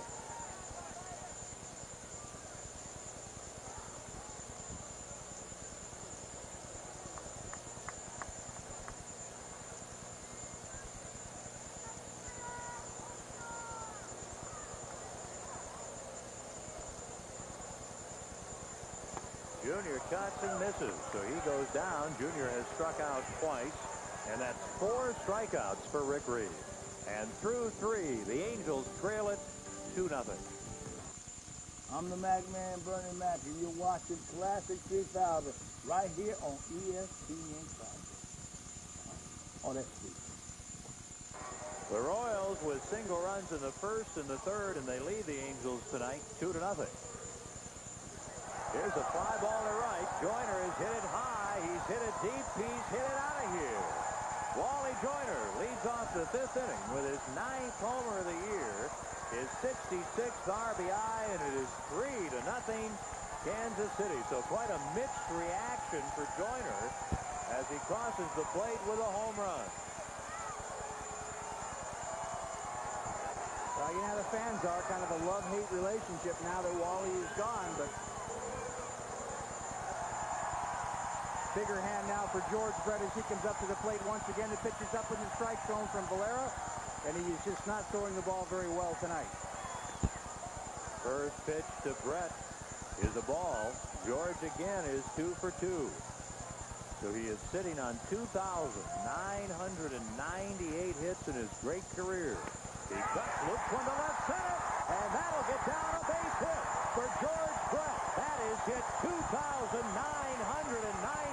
Junior cuts and misses, so he goes down. Junior has struck out twice, and that's 4 strikeouts for Rick Reed. And through 3, the Angels trail it 2-0. I'm the Mac Man, Bernie Mac, and you're watching Classic 3000 right here on ESPN Classic. Oh, that's sweet. The Royals with single runs in the first and the third, and they lead the Angels tonight 2-0. Here's a fly ball to right. Joyner has hit it high. He's hit it deep. He's hit it out of here. Wally Joyner leads off the 5th inning with his 9th homer of the year, his 66th RBI, and it is 3-0 Kansas City. So quite a mixed reaction for Joyner as he crosses the plate with a home run. Well, you know, the fans are kind of a love-hate relationship now that Wally is gone, but bigger hand now for George Brett as he comes up to the plate once again. The pitch is up in the strike zone from Valera, and he is just not throwing the ball very well tonight. First pitch to Brett is a ball. George again is 2 for 2. So he is sitting on 2,998 hits in his great career. He cuts, looks one to left center, and that'll get down a base hit for George Brett. That is hit 2,999,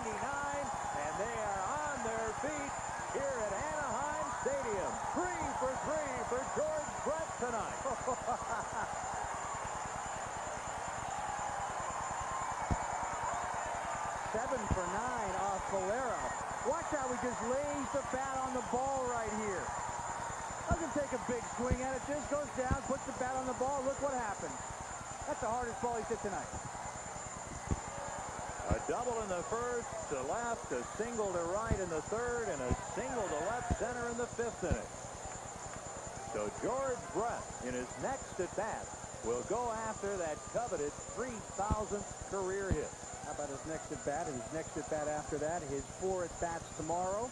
and they are on their feet here at Anaheim Stadium. 3 for 3 for George Brett tonight. 7 for 9 off Valera. Watch how he just lays the bat on the ball right here. Doesn't take a big swing at it, just goes down, puts the bat on the ball. Look what happened. That's the hardest ball he's hit tonight. A double in the first to left, a single to right in the third, and a single to left center in the 5th inning. So George Brett, in his next at-bat, will go after that coveted 3,000th career hit. How about his next at-bat? And his next at-bat after that, his 4 at-bats tomorrow.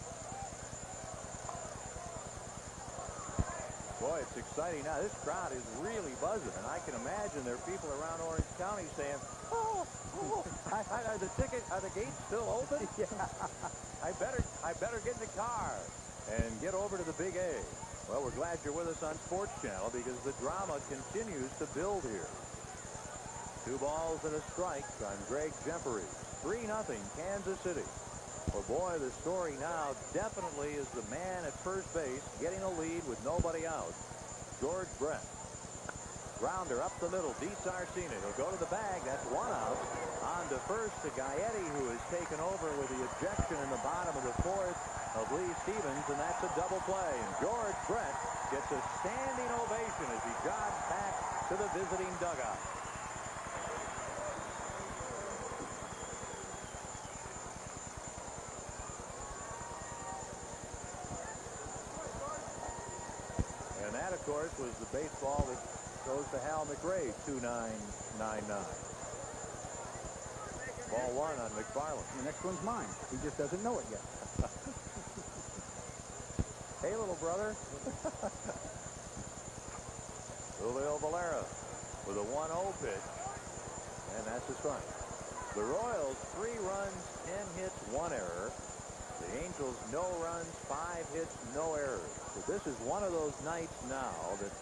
Boy, it's exciting now. This crowd is really buzzing, and I can imagine there are people around Orange County saying, are the gates still open? Yeah. I better get in the car and get over to the Big A. Well, we're glad you're with us on Sports Channel because the drama continues to build here. 2 balls and a strike on Greg Jempery. 3-0 Kansas City. Well, boy, the story now definitely is the man at first base getting a lead with nobody out. George Brett. Grounder up the middle. DeSarcina. He'll go to the bag. That's 1 out. On to first to Gaetti, who has taken over with the ejection in the bottom of the 4th of Lee Stevens, and that's a double play. And George Brett gets a standing ovation as he jogs back to the visiting dugout. And that, of course, was the baseball that goes to Hal McRae, 2999. Ball 1 on McFarland. The next one's mine. He just doesn't know it yet. Hey, little brother. Julio Valera with a 1-0 pitch, and that's a strike. The Royals, 3 runs, 10 hits, 1 error. The Angels, no runs, 5 hits, no errors. So this is one of those nights now that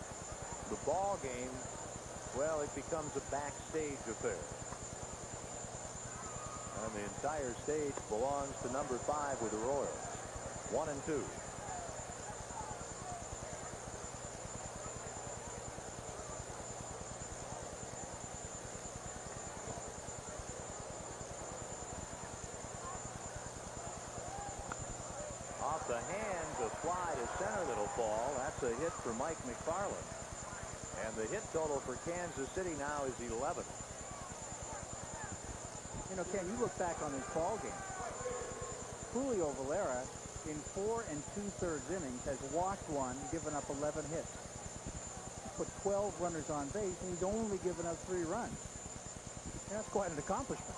the ball game, well, it becomes a backstage affair. And the entire stage belongs to number 5 with the Royals. 1 and 2. Off the hand, the fly to center that'll fall. That's a hit for Mike McFarland. And the hit total for Kansas City now is 11. You know, Ken, you look back on this ball game. Julio Valera, in 4 2/3 innings, has walked 1, given up 11 hits. put 12 runners on base, and he's only given up 3 runs. That's quite an accomplishment.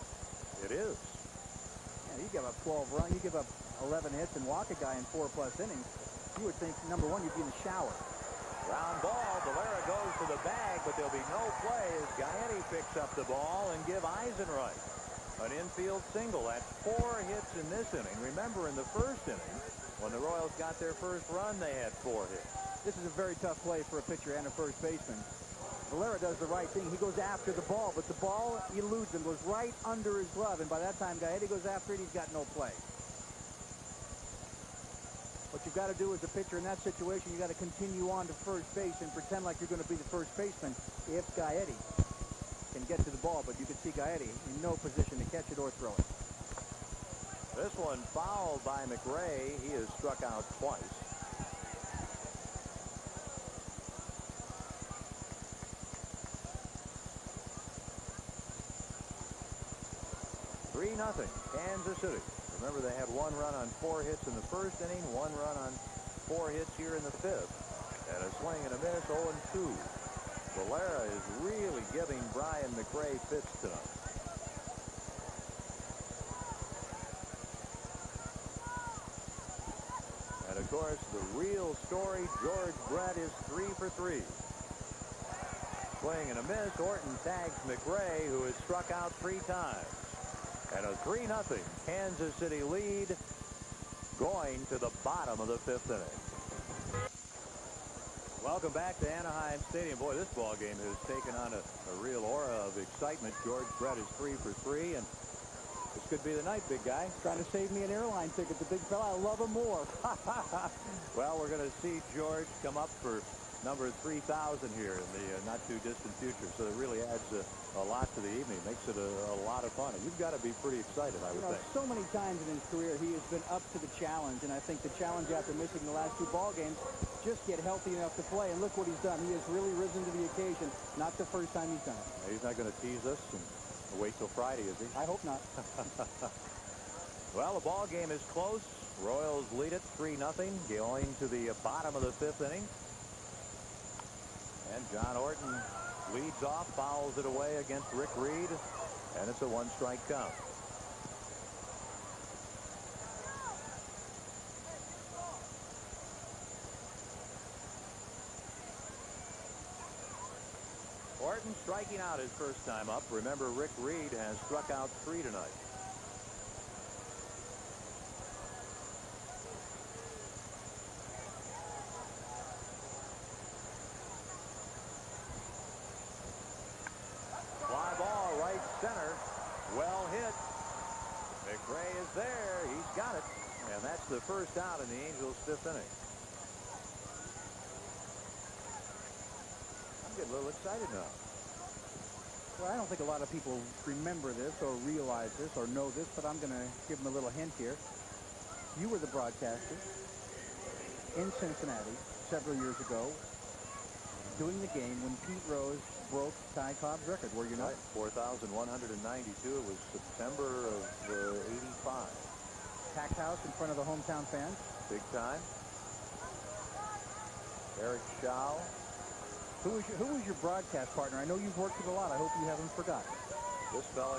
It is. Yeah, you give up 12 runs, you give up 11 hits and walk a guy in 4+ innings. You would think, number one, you'd be in the shower. Ground ball. Valera goes to the bag, but there'll be no play as Gaetti picks up the ball and give Eisenreich an infield single. That's 4 hits in this inning. Remember, in the first inning, when the Royals got their first run, they had 4 hits. This is a very tough play for a pitcher and a first baseman. Valera does the right thing. He goes after the ball, but the ball eludes him, goes right under his glove, and by that time, Gaetti goes after it. He's got no play. What you've got to do as a pitcher in that situation, you got to continue on to first base and pretend like you're going to be the first baseman if Gaetti can get to the ball, but you can see Gaetti in no position to catch it or throw it. This one fouled by McRae. He is struck out twice. Nothing. Kansas City. Remember, they had 1 run on 4 hits in the first inning, 1 run on 4 hits here in the 5th. And a swing and a miss, 0-2. Valera is really giving Brian McRae fits tonight. And of course, the real story, George Brett is 3 for 3. Swing and a miss. Orton tags McRae, who has struck out 3 times. And a 3-0 Kansas City lead going to the bottom of the 5th inning. Welcome back to Anaheim Stadium. Boy, this ball game has taken on a real aura of excitement. George Brett is 3 for 3, and this could be the night, big guy. Trying to save me an airline ticket, the big fella. I love him more. Well, we're going to see George come up for number 3,000 here in the not too distant future. So it really adds a lot to the evening. Makes it a lot of fun. And you've got to be pretty excited, I would think. So many times in his career, he has been up to the challenge. And I think the challenge after missing the last 2 ball games, just get healthy enough to play. And look what he's done. He has really risen to the occasion. Not the first time he's done it. He's not going to tease us and wait till Friday, is he? I hope not. Well, the ball game is close. Royals lead it 3-0 going to the bottom of the 5th inning. And John Orton leads off, fouls it away against Rick Reed, and it's a 1-strike count. Orton striking out his first time up. Remember, Rick Reed has struck out 3 tonight. There, he's got it, and that's the first out in the Angels' 5th inning. I'm getting a little excited now. Well, I don't think a lot of people remember this or realize this or know this, but I'm going to give them a little hint here. You were the broadcaster in Cincinnati several years ago doing the game when Pete Rose broke Ty Cobb's record, were you not? 4,192. It was September of '85. Packed house in front of the hometown fans. Big time. Eric Shaw. Who was your broadcast partner? I know you've worked with a lot. I hope you haven't forgotten. This fella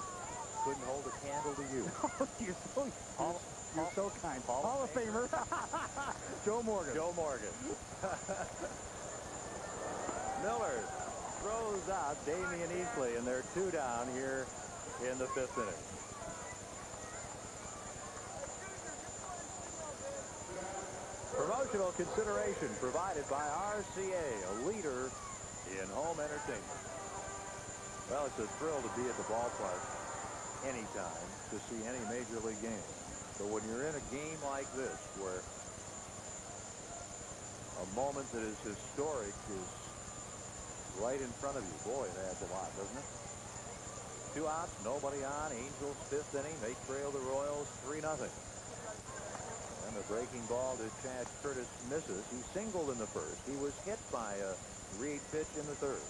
couldn't hold a candle to you. You're so kind. Hall of Famer. Joe Morgan. Joe Morgan. Miller throws out Damian Easley, and they're 2 down here in the 5th inning. Promotional consideration provided by RCA, a leader in home entertainment. Well, it's a thrill to be at the ballpark anytime to see any major league game. But when you're in a game like this, where a moment that is historic is right in front of you, boy, it adds a lot, doesn't it? 2 outs, nobody on. Angels 5th inning. They trail the Royals 3-0. And the breaking ball to Chad Curtis misses. He singled in the first. He was hit by a Reed pitch in the 3rd.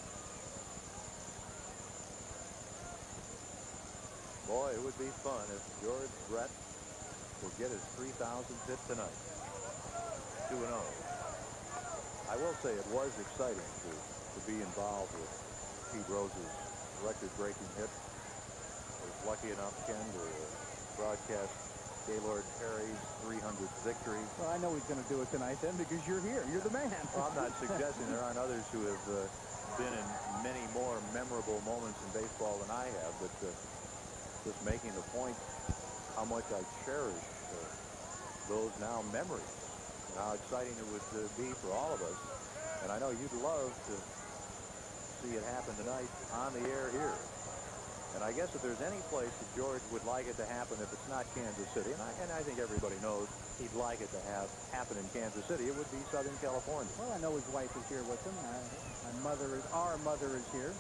Boy, it would be fun if George Brett will get his 3,000th hit tonight. 2-0. I will say it was exciting to be involved with Pete Rose's record-breaking hit. I was lucky enough, Ken, to broadcast Gaylord Perry's 300th victory. Well, I know he's going to do it tonight then because you're here. You're the man. Well, I'm not suggesting there aren't others who have been in many more memorable moments in baseball than I have, but just making the point how much I cherish those now memories and how exciting it would be for all of us. And I know you'd love to see it happen tonight on the air here. And I guess if there's any place that George would like it to happen, if it's not Kansas City, and I think everybody knows he'd like it to happen in Kansas City, it would be Southern California. Well, I know his wife is here with him. Our mother is here.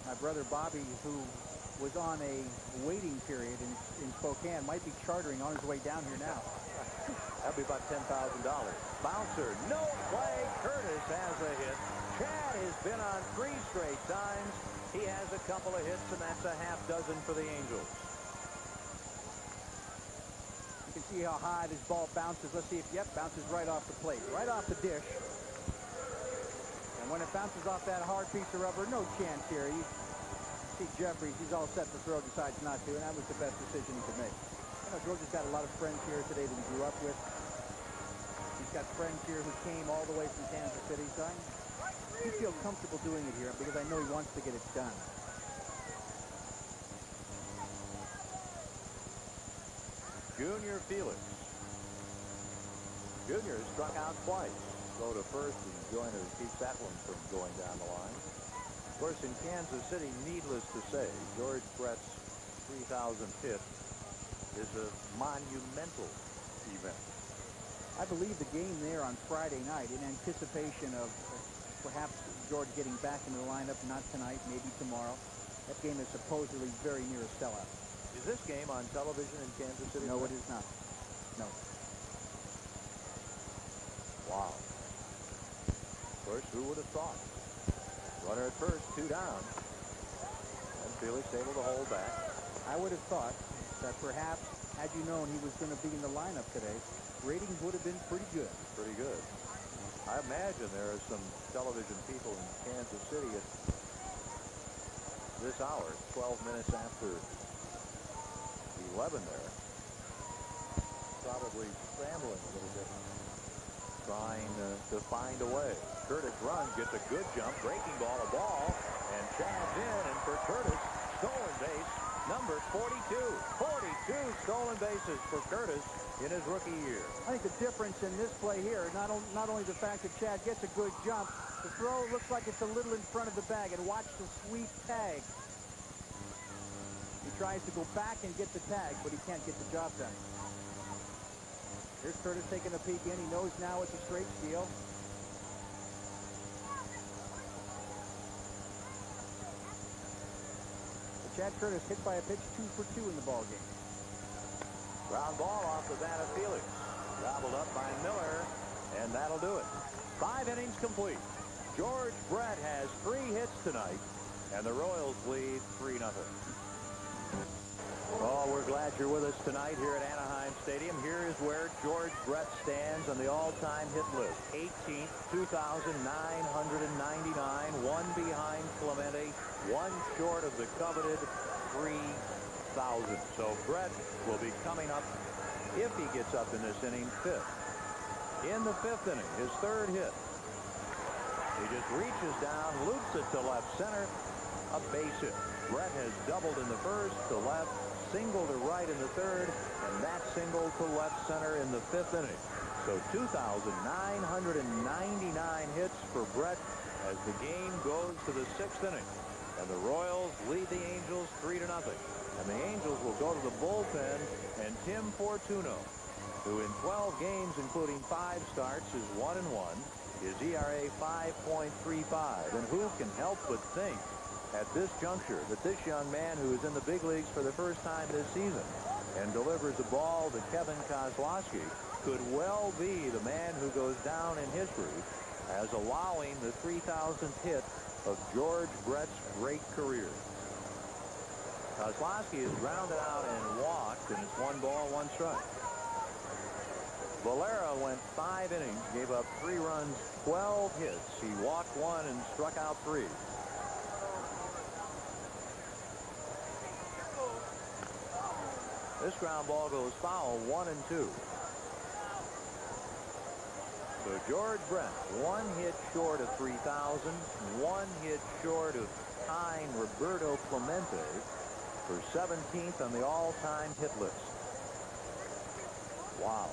My brother Bobby, who was on a waiting period in Spokane, might be chartering on his way down here now. That'd be about $10,000. Bouncer, no play. Curtis has a hit. Chad has been on 3 straight times. He has a couple of hits, and that's a half dozen for the Angels. You can see how high this ball bounces. Let's see if, yep, bounces right off the plate, right off the dish. And when it bounces off that hard piece of rubber, no chance here. You see Jeffries, he's all set to throw, decides not to, and that was the best decision he could make. You know, George has got a lot of friends here today that he grew up with. He's got friends here who came all the way from Kansas City, so he feels comfortable doing it here because I know he wants to get it done. Junior Felix. Junior has struck out twice. Throw to first and joiner keeps that one from going down the line. Of course, in Kansas City, needless to say, George Brett's 3,000th hit is a monumental event. I believe the game there on Friday night, in anticipation of perhaps George getting back into the lineup, not tonight, maybe tomorrow. That game is supposedly very near a sellout. Is this game on television in Kansas City? No, it is not. No. Wow. Of course, who would have thought? Runner at first, 2 down. And Felix able to hold back. I would have thought that perhaps, had you known he was going to be in the lineup today, ratings would have been pretty good. Pretty good. I imagine there are some television people in Kansas City at this hour, 12 minutes after 11 there, probably scrambling a little bit, trying to find a way. Curtis runs, gets a good jump, breaking ball, a ball, and Chad's in, and for Curtis, stolen base, number 42. 42 stolen bases for Curtis in his rookie year. I think the difference in this play here, not only the fact that Chad gets a good jump, the throw looks like it's a little in front of the bag, and watch the sweep tag. He tries to go back and get the tag, but he can't get the job done. Here's Curtis taking a peek in. He knows now it's a straight steal. But Chad Curtis hit by a pitch, 2 for 2 in the ball game. Ground ball off the bat of Felix. Gobbled up by Miller, and that'll do it. 5 innings complete. George Brett has 3 hits tonight, and the Royals lead 3-0. Oh, we're glad you're with us tonight here at Anaheim Stadium. Here is where George Brett stands on the all-time hit list. 18th, 2,999, 1 behind Clemente, 1 short of the coveted 3,000. So Brett will be coming up, if he gets up in this inning, 5th. In the 5th inning, his 3rd hit. He just reaches down, loops it to left center, a base hit. Brett has doubled in the 1st to left, single to right in the 3rd, and that single to left center in the 5th inning. So 2,999 hits for Brett as the game goes to the 6th inning. And the Royals lead the Angels 3-0. And the Angels will go to the bullpen, and Tim Fortuno, who in 12 games, including 5 starts, is 1-1. His ERA 5.35. And who can help but think at this juncture that this young man who is in the big leagues for the first time this season and delivers a ball to Kevin Kozlowski could well be the man who goes down in history as allowing the 3,000th hit of George Brett's great career. Kozlowski is grounded out and walked, and it's 1 ball, 1 strike. Valera went 5 innings, gave up 3 runs, 12 hits. He walked 1 and struck out 3. This ground ball goes foul, 1-2. So George Brett, 1 hit short of 3,000, 1 hit short of tying Roberto Clemente for 17th on the all-time hit list. Wow.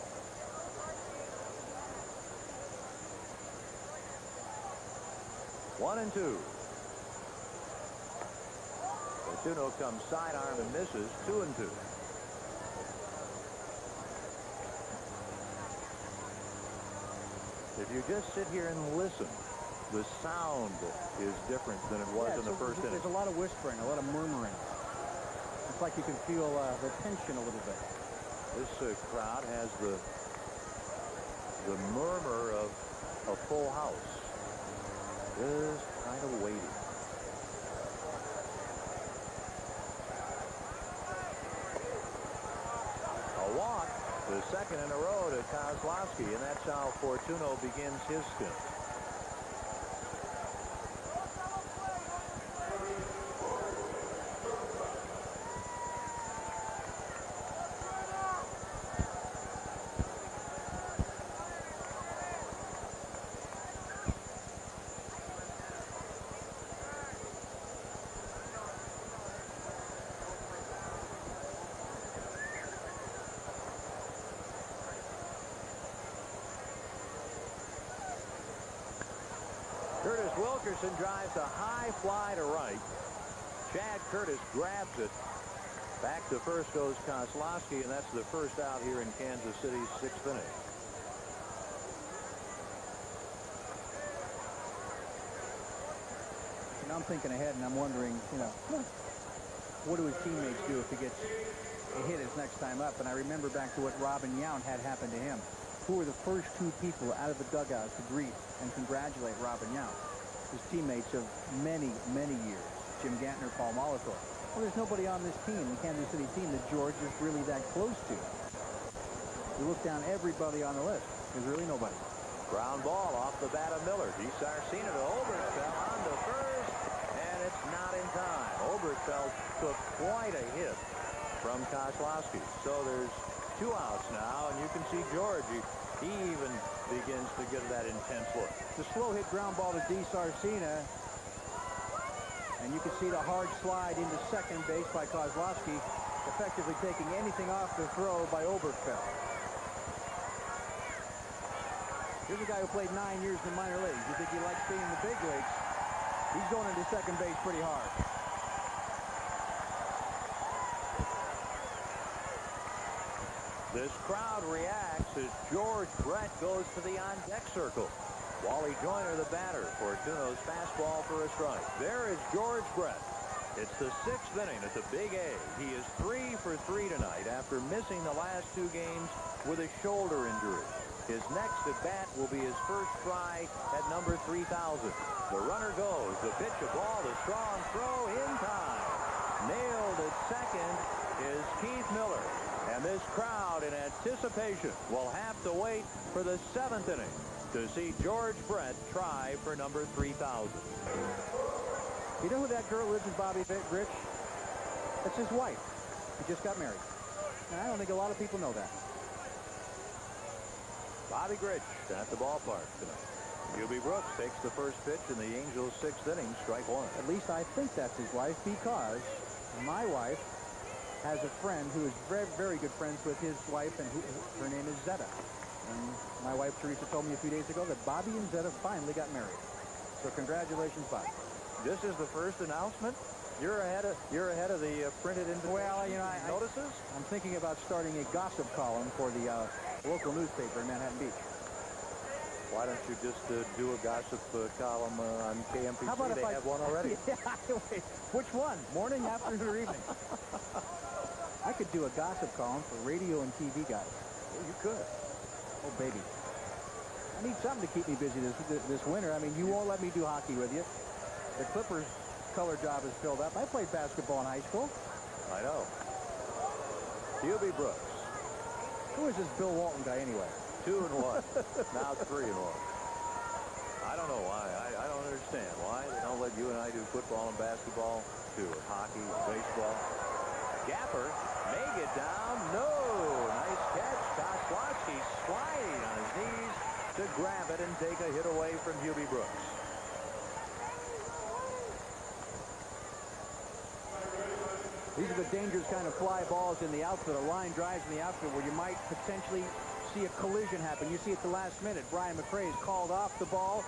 One and 2. Fortuno comes sidearm and misses. 2-2. If you just sit here and listen, the sound is different than it was in the first inning. There's a lot of whispering, a lot of murmuring. It's like you can feel the tension a little bit. This crowd has the murmur of a full house. Just kind of waiting. A walk, the second in a row to Kozlowski, and that's how Fortuno begins his stint. Curtis Wilkerson drives a high fly to right. Chad Curtis grabs it. Back to first goes Kozlowski, and that's the first out here in Kansas City's 6th inning. And I'm thinking ahead, and I'm wondering, what do his teammates do if he gets a hit his next time up? And I remember back to what Robin Yount had happen to him. Who were the first 2 people out of the dugout to greet and congratulate Robin Yount? His teammates of many, many years. Jim Gantner, Paul Molitor. Well, there's nobody on this team, the Kansas City team, that George is really that close to. You look down everybody on the list. There's really nobody. Ground ball off the bat of Miller. DiSarcina to Oberkfell on to first, and it's not in time. Oberkfell took quite a hit from Kozlowski. So there's 2 outs now, and you can see George. He even begins to get that intense look. The slow hit ground ball to DiSarcina, and you can see the hard slide into second base by Kozlowski, effectively taking anything off the throw by Oberkfell. Here's a guy who played 9 years in the minor leagues. You think he likes being in the big leagues? He's going into second base pretty hard. This crowd reacts as George Brett goes to the on-deck circle. Wally Joyner, the batter. Fortuno's fastball for a strike. There is George Brett. It's the 6th inning at the Big A. He is 3 for 3 tonight after missing the last 2 games with a shoulder injury. His next at bat will be his first try at number 3,000. The runner goes. The pitch, a ball, the strong throw in time. Nailed at second is Keith Miller. And this crowd in anticipation will have to wait for the 7th inning to see George Brett try for number 3,000. You know who that girl is with Bobby Grich? That's his wife. He just got married. And I don't think a lot of people know that. Bobby Grich at the ballpark tonight. Hubie Brooks takes the first pitch in the Angels' 6th inning, strike 1. At least I think that's his wife, because my wife has a friend who is very, very good friends with his wife, and her name is Zeta. And my wife, Teresa, told me a few days ago that Bobby and Zeta finally got married. So congratulations, Bobby. This is the first announcement? You're ahead of the printed invitation. Well, notices? I'm thinking about starting a gossip column for the local newspaper in Manhattan Beach. Why don't you just do a gossip column on KMPC? How about if I have one already? Yeah, wait, which one? Morning, afternoon, or evening? I could do a gossip column for radio and TV guys. Well, you could. Oh, baby. I need something to keep me busy this winter. I mean, you won't let me do hockey with you. The Clippers' color job is filled up. I played basketball in high school. I know. Hubie Brooks. Who is this Bill Walton guy anyway? 2-1. Now 3-1. I don't know why. I don't understand why they don't let you and I do football and basketball too, and hockey and baseball. Gapper may get down. No. Nice catch. Kozlowski sliding on his knees to grab it and take a hit away from Hubie Brooks. These are the dangerous kind of fly balls in the outfield, or line drives in the outfield, where you might potentially see a collision happen. You see at the last minute, Brian McRae is called off the ball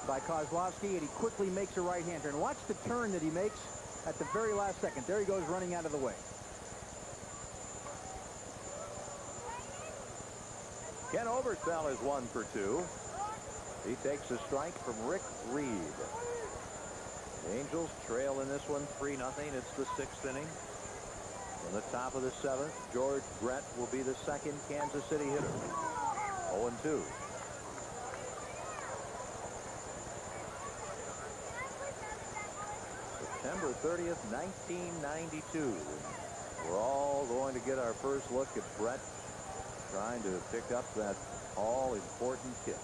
by Kozlowski, and he quickly makes a right-hander. And watch the turn that he makes at the very last second. There he goes running out of the way. Ken Oberthal is 1 for 2. He takes a strike from Rick Reed. The Angels trail in this one 3-0. It's the 6th inning. In the top of the 7th, George Brett will be the second Kansas City hitter. 0-2. September 30th, 1992. We're all going to get our first look at Brett trying to pick up that all-important hit.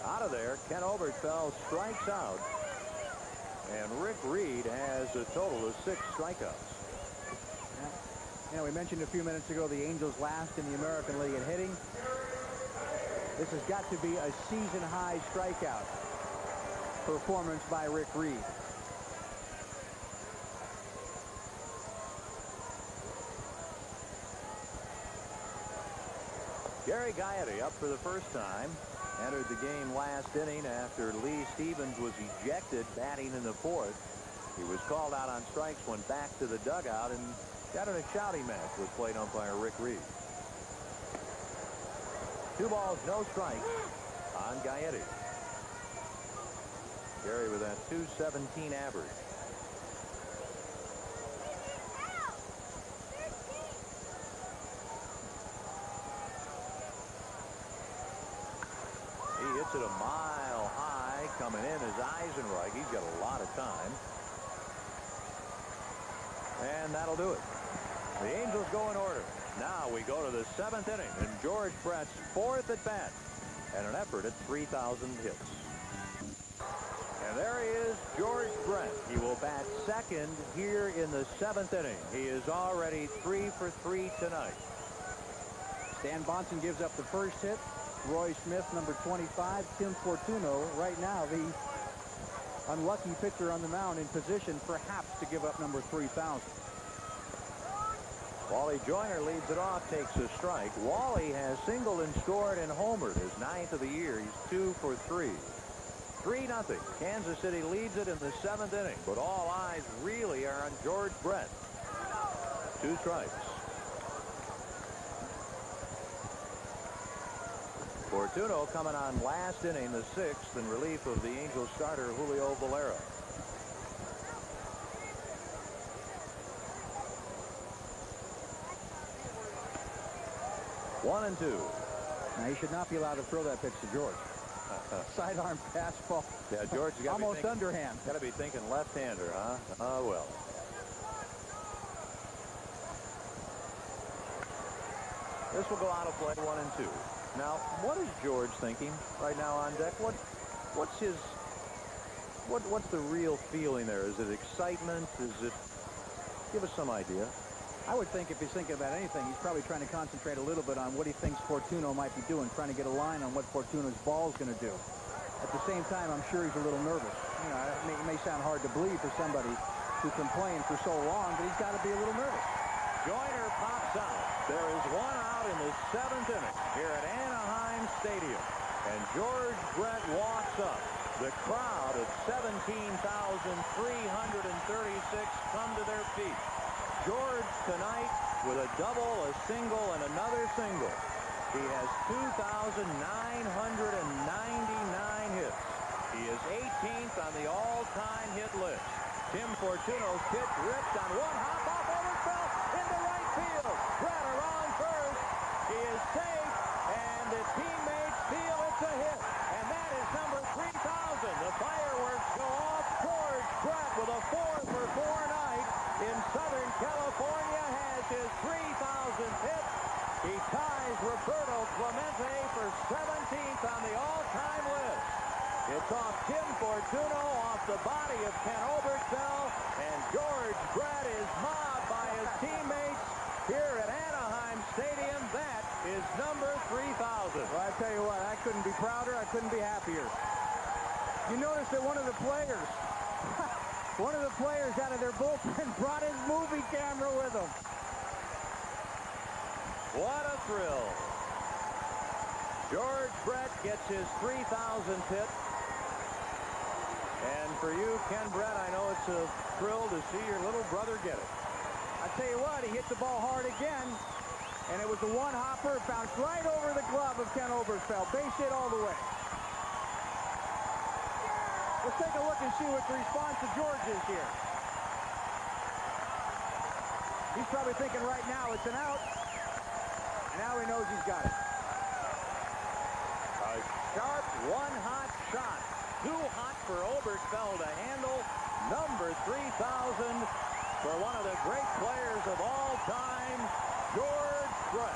Out of there, Ken Oberthal strikes out, and Rick Reed has a total of 6 strikeouts. You know, we mentioned a few minutes ago the Angels last in the American League in hitting. This has got to be a season-high strikeout performance by Rick Reed. Gary Gaetti up for the first time. Entered the game last inning after Lee Stevens was ejected batting in the 4th. He was called out on strikes, went back to the dugout, and got in a shouting match with plate umpire Rick Reed. 2 balls, no strikes on Gaetti. Gary with that .217 average. He hits it a mile high coming in as Eisenreich. He's got a lot of time. And that'll do it. The Angels go in order. Now we go to the 7th inning and George Brett's 4th at bat and an effort at 3,000 hits. And there he is, George Brett. He will bat second here in the 7th inning. He is already 3 for 3 tonight. Stan Bonson gives up the first hit. Roy Smith, number 25. Tim Fortuno, right now the unlucky pitcher on the mound, in position perhaps to give up number 3,000. Wally Joyner leads it off, takes a strike. Wally has singled and scored and homered, his 9th of the year. He's 2 for 3. 3-0. Kansas City leads it in the 7th inning, but all eyes really are on George Brett. 2 strikes. Fortuno coming on last inning, the 6th, in relief of the Angels starter Julio Valera. One and 2. Now he should not be allowed to throw that pitch to George. Sidearm fastball. Yeah, George has got to almost underhand. Got to be thinking left-hander, huh? Oh well. This will go out of play, 1 and 2. Now, what is George thinking right now on deck? What's the real feeling there? Is it excitement? Is it? Give us some idea. I would think if he's thinking about anything, he's probably trying to concentrate a little bit on what he thinks Fortuno might be doing, trying to get a line on what Fortuno's ball is going to do. At the same time, I'm sure he's a little nervous. You know, it may sound hard to believe for somebody who's been playing for so long, but he's got to be a little nervous. Joyner pops out. There is 1 out in the 7th inning here at Anaheim Stadium. And George Brett walks up. The crowd of 17,336 come to their feet. George tonight with a double, a single, and another single. He has 2,999 hits. He is 18th on the all-time hit list. Tim Fortuno's pitch ripped on one hop off Oberthal into right field. Brett around first. He is safe, and the teammates feel it's a hit. And that is number 3,000. The fireworks go off. George Brett with a 4 for 4 night in Southern California off Tim Fortuno off the body of Ken Oberkfell, and George Brett is mobbed by his teammates here at Anaheim Stadium. That is number 3,000. Well, I tell you what, I couldn't be prouder. I couldn't be happier. You notice that one of the players out of their bullpen brought his movie camera with him. What a thrill. George Brett gets his 3,000th hit. And for you, Ken Brett, I know it's a thrill to see your little brother get it. I tell you what, he hit the ball hard again, and it was a one-hopper. It bounced right over the glove of Ken Oberkfell. Base hit all the way. Let's take a look and see what the response to George is here. He's probably thinking right now it's an out, and now he knows he's got it. A sharp, one-hot shot. Too hot for Oberkfell to handle. Number 3,000 for one of the great players of all time, George Brett,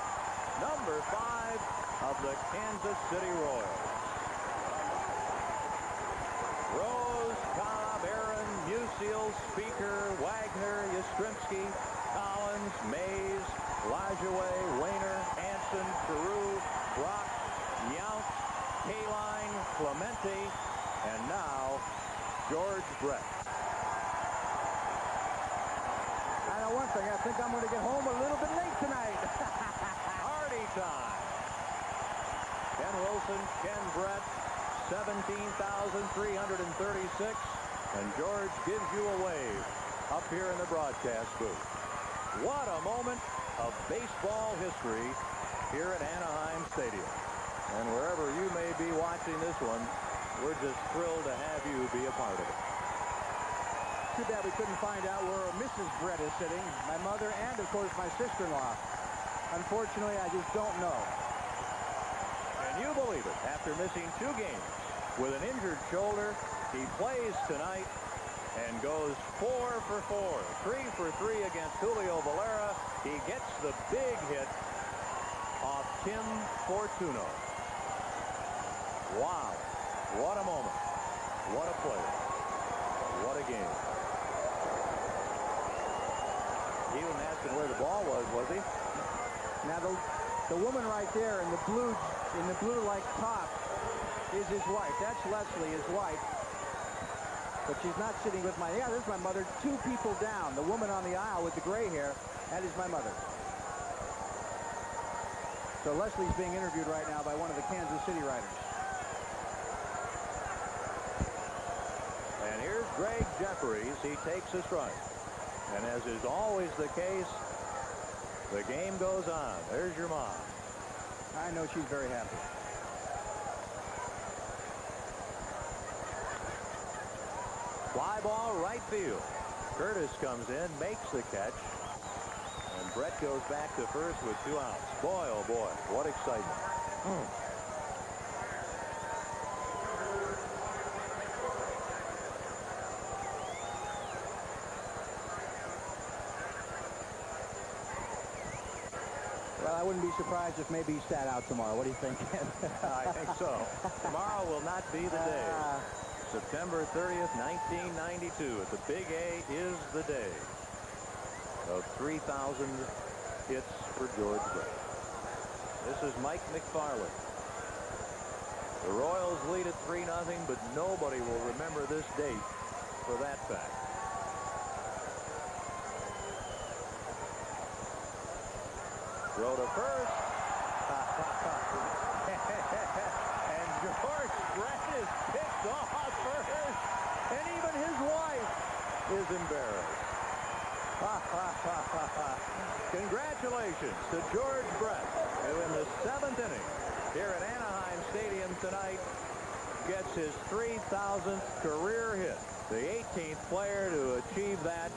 number 5 of the Kansas City Royals. Rose, Cobb, Aaron, Musial, Speaker, Wagner, Yastrzemski, Collins, Mays, Lajoie, Wayner, Hanson, Carew, Brock, Yount, Kaline, Clemente, and now George Brett. I know one thing. I think I'm going to get home a little bit late tonight. Party time. Ken Wilson, Ken Brett, 17,336. And George gives you a wave up here in the broadcast booth. What a moment of baseball history here at Anaheim Stadium. And wherever you may be watching this one, we're just thrilled to have you be a part of it. Too bad we couldn't find out where Mrs. Brett is sitting. My mother and, of course, my sister-in-law. Unfortunately, I just don't know. Can you believe it? After missing 2 games with an injured shoulder, he plays tonight and goes 4 for 4. 3 for 3 against Julio Valera. He gets the big hit off Tim Fortuno. Wow. What a moment. What a player. What a game. He wasn't asking where the ball was he? Now the woman right there in the blue like top is his wife. That's Leslie, his wife. But she's not sitting with there's my mother. 2 people down. The woman on the aisle with the gray hair, that is my mother. So Leslie's being interviewed right now by one of the Kansas City writers. And here's Greg Jefferies. He takes a strike. And as is always the case, the game goes on. There's your mom. I know she's very happy. Fly ball right field. Curtis comes in, makes the catch. And Brett goes back to first with 2 outs. Boy, oh boy, what excitement. Well, I wouldn't be surprised if maybe he sat out tomorrow. What do you think? I think so. Tomorrow will not be the day. September 30th, 1992 at the Big A is the day of 3,000 hits for George Brett. This is Mike McFarland. The Royals lead at 3-0, but nobody will remember this date for that fact. Throw to first. And George Brett is picked off first. And even his wife is embarrassed. Congratulations to George Brett, who in the 7th inning here at Anaheim Stadium tonight gets his 3,000th career hit. The 18th player to achieve that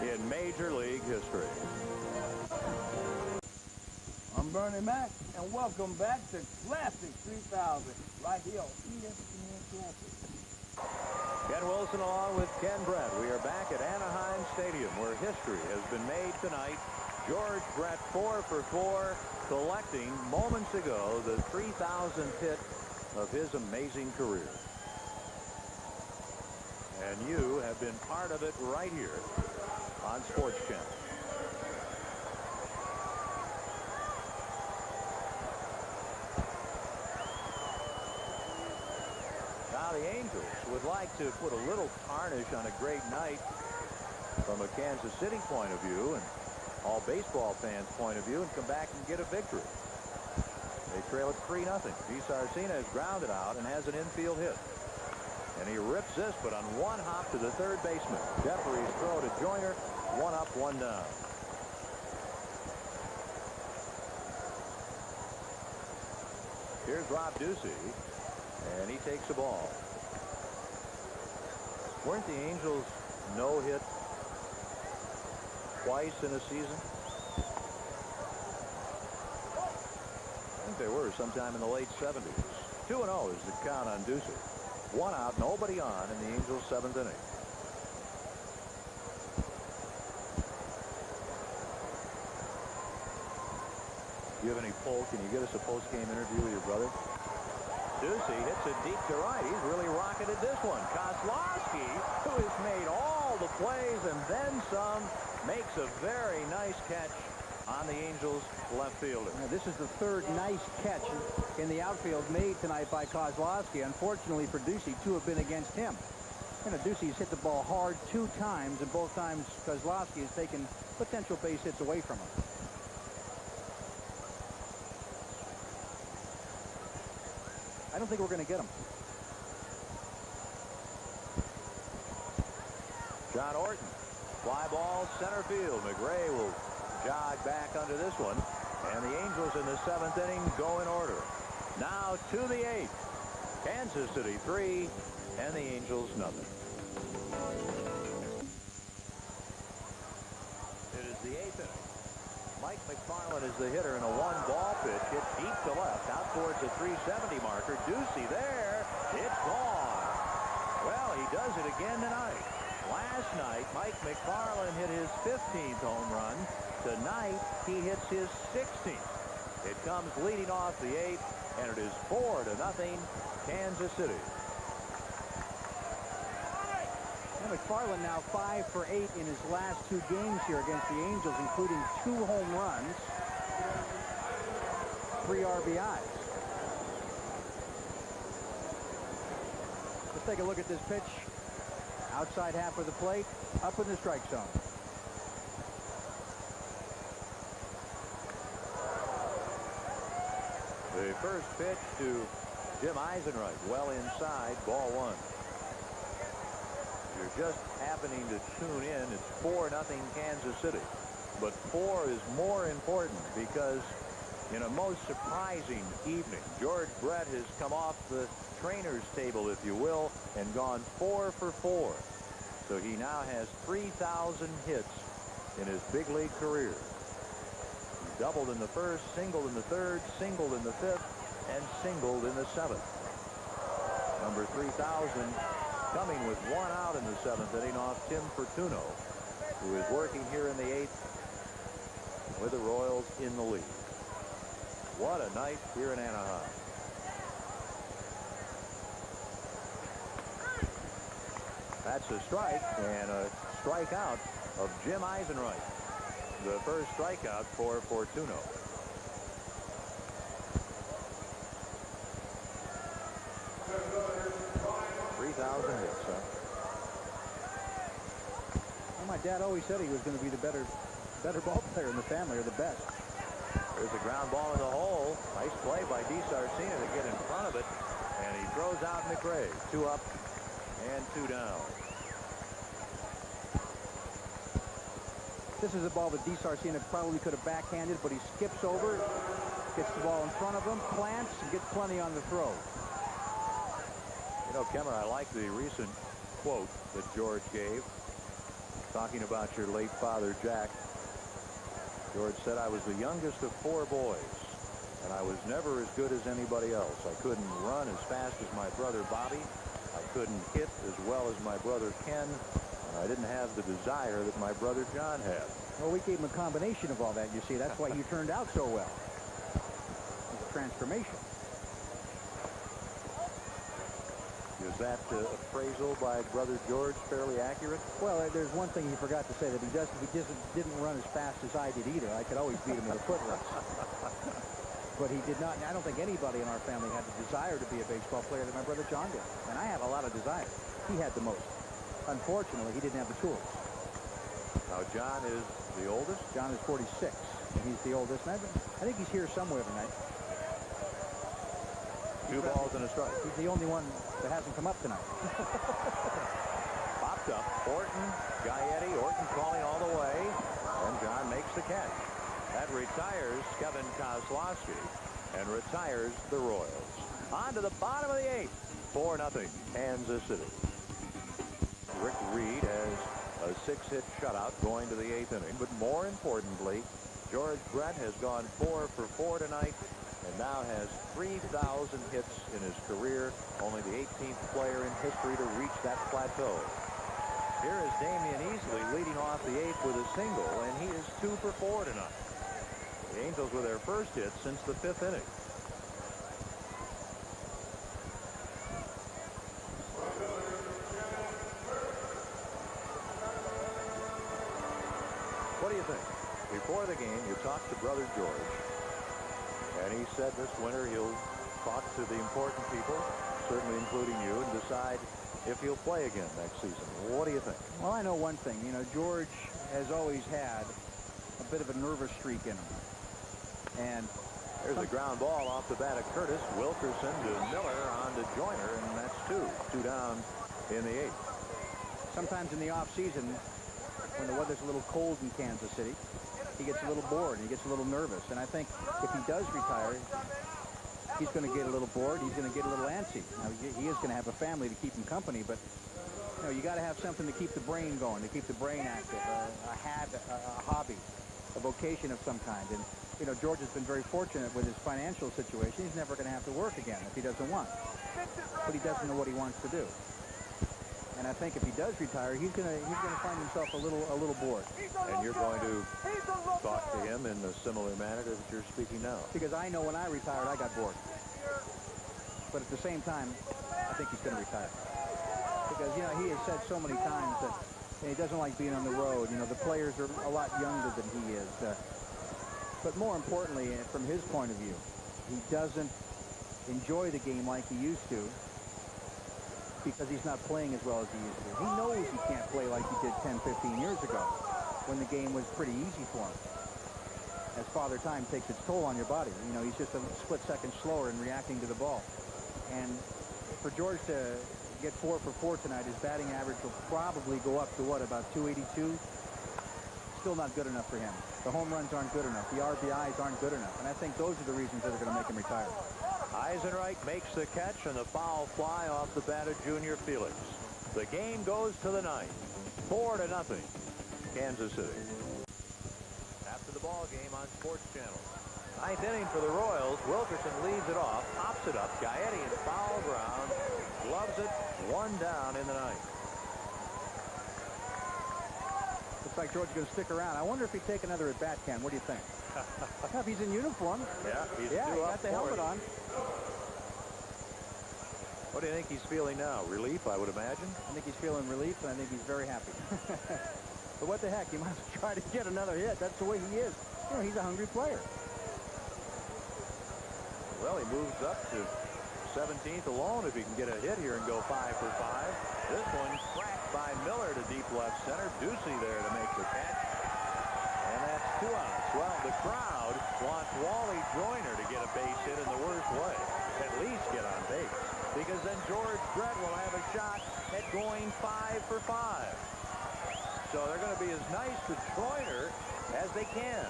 in Major League history. I'm Bernie Mac, and welcome back to Classic 3000, right here on ESPN Classic. Ken Wilson along with Ken Brett. We are back at Anaheim Stadium, where history has been made tonight. George Brett 4 for 4, collecting moments ago the 3,000th hit of his amazing career. And you have been part of it right here on Sports Channel. Now the Angels would like to put a little tarnish on a great night from a Kansas City point of view and all baseball fans' point of view and come back and get a victory. They trail it 3-0. DiSarcina is grounded out and has an infield hit. And he rips this, but on one hop to the third baseman. Jefferies throw to Joyner. 1 up, 1 down. Here's Rob Ducey, and he takes the ball. Weren't the Angels no-hit twice in a season? I think they were sometime in the late 70s. 2-0 is the count on Ducey. 1 out, nobody on in the Angels' 7th inning. Do you have any pull? Can you get us a post-game interview with your brother? Ducey hits it deep to right. He's really rocketed this one. Kozlowski, who has made all the plays and then some, makes a very nice catch on the Angels left fielder. Now, this is the third nice catch in the outfield made tonight by Kozlowski. Unfortunately for Ducey, 2 have been against him. Ducey's hit the ball hard 2 times, and both times Kozlowski has taken potential base hits away from him. I don't think we're going to get him. John Orton, fly ball center field. McRae will jog back under this one, and the Angels in the 7th inning go in order. Now to the 8th. Kansas City 3 and the Angels nothing. It is the 8th inning. Mike McFarland is the hitter in a 1-ball pitch hit deep to left out towards the 370 marker. Ducey there. It's gone. Well, he does it again tonight. Last night Mike McFarland hit his 15th home run. Tonight he hits his 16th. It comes leading off the 8th, and it is 4-0 Kansas City. McFarland now 5 for 8 in his last 2 games here against the Angels, including 2 home runs, 3 RBIs. Let's take a look at this pitch. Outside half of the plate, up in the strike zone. The first pitch to Jim Eisenreich, well inside, ball 1. You're just happening to tune in. It's 4-0 Kansas City. But 4 is more important because in a most surprising evening, George Brett has come off the trainer's table, if you will, and gone 4 for 4. So he now has 3,000 hits in his big league career. He doubled in the first, singled in the third, singled in the fifth, and singled in the 7th. Number 3,000 coming with 1 out in the 7th inning off Tim Fortuno, who is working here in the 8th with the Royals in the lead. What a night here in Anaheim. That's a strike and a strikeout of Jim Eisenreich. The first strikeout for Fortuno. Hits, huh? Well, my dad always said he was going to be the better ball player in the family, or the best. There's a ground ball in the hole. Nice play by DiSarcina to get in front of it, and he throws out McRae. 2 up and 2 down. This is a ball that DiSarcina probably could have backhanded, but he skips over, gets the ball in front of him, plants, and gets plenty on the throw. You know, Kemmer, I like the recent quote that George gave, talking about your late father, Jack. George said, "I was the youngest of 4 boys, and I was never as good as anybody else. I couldn't run as fast as my brother Bobby. I couldn't hit as well as my brother Ken, and I didn't have the desire that my brother John had." Well, we gave him a combination of all that, you see. That's why he turned out so well. It was a transformation. You Is that appraisal by Brother George fairly accurate? Well, there's one thing he forgot to say, that he just didn't run as fast as I did either. I could always beat him with a foot race. But he did not. I don't think anybody in our family had the desire to be a baseball player that my brother John did. And I have a lot of desire. He had the most. Unfortunately, he didn't have the tools. Now, John is the oldest? John is 46, and he's the oldest. And I think he's here somewhere tonight. 2 balls and a strike. He's the only one that hasn't come up tonight. Popped up. Orton, Gaetti. Orton calling all the way. And John makes the catch. That retires Kevin Kozlowski and retires the Royals. On to the bottom of the 8th. 4-0 Kansas City. Rick Reed has a 6-hit shutout going to the 8th inning. But more importantly, George Brett has gone 4 for 4 tonight and now has 3,000 hits in his career. Only the 18th player in history to reach that plateau. Here is Damian Easley leading off the 8th with a single, and he is 2 for 4 tonight. The Angels with their first hit since the 5th inning. What do you think? Before the game, you talked to Brother George, and he said this winter he'll talk to the important people, certainly including you, and decide if he'll play again next season. What do you think? Well, I know one thing. You know, George has always had a bit of a nervous streak in him. And there's a ground ball off the bat of Curtis. Wilkerson to Miller on to Joyner, and that's 2. 2 down in the 8th. Sometimes in the offseason, when the weather's a little cold in Kansas City, he gets a little bored. He gets a little nervous. And I think if he does retire, he's going to get a little bored. He's going to get a little antsy. Now, he is going to have a family to keep him company, but you know, you got to have something to keep the brain going, to keep the brain active, a hobby, a vocation of some kind. And you know, George has been very fortunate with his financial situation. He's never going to have to work again if he doesn't want. But he doesn't know what he wants to do. And I think if he does retire, he's going to find himself a little bored. And you're going to talk to him in a similar manner that you're speaking now. Because I know when I retired, I got bored. But at the same time, I think he's going to retire. Because, you know, he has said so many times that he doesn't like being on the road. You know, the players are a lot younger than he is. But more importantly, from his point of view, he doesn't enjoy the game like he used to because he's not playing as well as he used to. He knows he can't play like he did 10, 15 years ago when the game was pretty easy for him. As Father Time takes its toll on your body. You know, he's just a split second slower in reacting to the ball. And for George to get 4 for 4 tonight, his batting average will probably go up to, what, about 282? Still not good enough for him. The home runs aren't good enough. The RBIs aren't good enough. And I think those are the reasons that are going to make him retire. Eisenreich makes the catch and the foul fly off the bat of Junior Felix. The game goes to the 9th. 4-0. Kansas City. After the ball game on Sports Channel. 9th inning for the Royals. Wilkerson leads it off, pops it up. Gaetti in foul ground. Loves it. 1 down in the 9th. Looks like George is going to stick around. I wonder if he'd take another at bat, Ken. What do you think? If he's in uniform. Yeah, he's he got the helmet on. What do you think he's feeling now? Relief, I would imagine. I think he's feeling relief, and I think he's very happy. But what the heck? He might try to get another hit. That's the way he is. You know, he's a hungry player. Well, he moves up to 17th alone if he can get a hit here and go 5 for 5. This one cracked by Miller to deep left center. Ducey there to make the catch. And that's 2 outs. Well, the crowd wants Wally Joyner to get a base hit in the worst way. At least get on base. Because then George Brett will have a shot at going 5 for 5. So they're going to be as nice to Joyner as they can.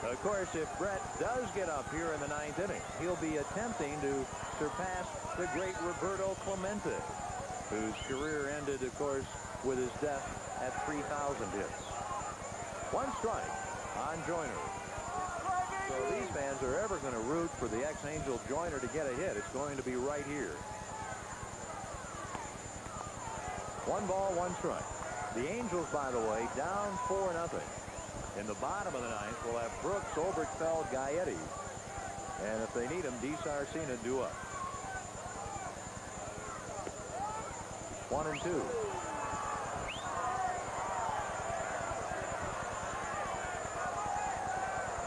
Of course, if Brett does get up here in the 9th inning, he'll be attempting to surpass the great Roberto Clemente, whose career ended, of course, with his death at 3,000 hits. 1 strike on Joyner. So if these fans are ever going to root for the ex-Angel Joyner to get a hit, it's going to be right here. 1 ball, 1 strike. The Angels, by the way, down 4-0. In the bottom of the 9th, we'll have Brooks, Oberkfell, Gaetti. And if they need him, DiSarcina due up. 1-2.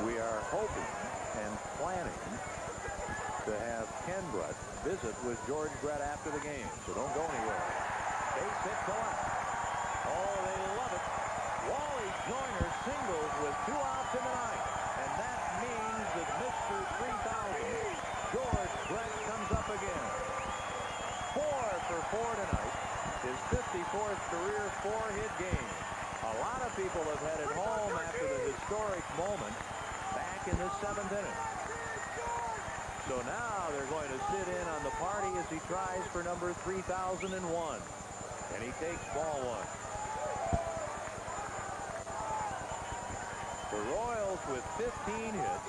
We are hoping and planning to have Ken Brett visit with George Brett after the game, so don't go anywhere. Base hit to left. Oh, they love it. Wally Joyner singles with 2 outs in the ninth, and that means that Mr. 3000, George Brett, comes up again. 4 for 4 tonight. His 54th career 4-hit game. A lot of people have headed home after the historic moment back in the 7th inning. So now they're going to sit in on the party as he tries for number 3001. And he takes ball 1. The Royals with 15 hits.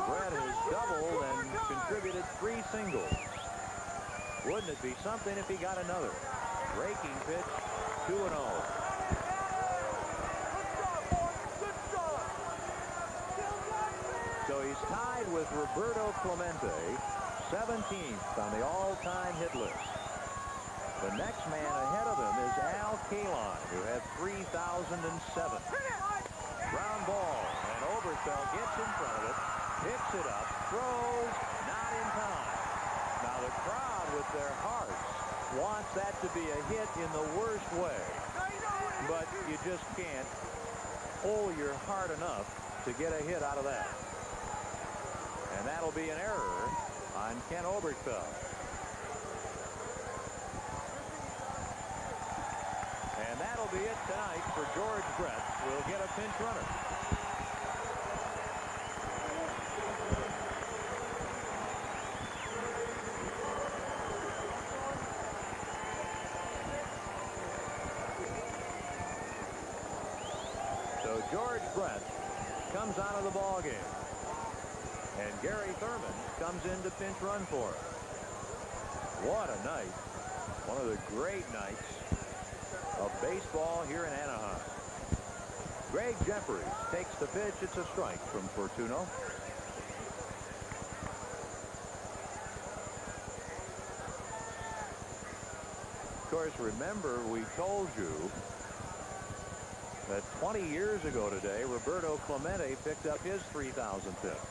Brett has doubled and contributed 3 singles. Wouldn't it be something if he got another? Breaking pitch, 2-0. So he's tied with Roberto Clemente, 17th on the all-time hit list. The next man ahead of him is Al Kaline, who had 3007. Ground ball, and Oberfeld gets in front of it, picks it up, throws, not in time. Now the crowd with their hearts wants that to be a hit in the worst way. But you just can't pull your heart enough to get a hit out of that. And that'll be an error on Ken Oberfeld. And that'll be it tonight for George Brett. We'll get a pinch runner. So George Brett comes out of the ball game. And Gary Thurman comes in to pinch run for him. What a night. One of the great nights of baseball here in Anaheim. Greg Jefferies takes the pitch. It's a strike from Fortuno. Of course, remember we told you that 20 years ago today, Roberto Clemente picked up his 3000th hit.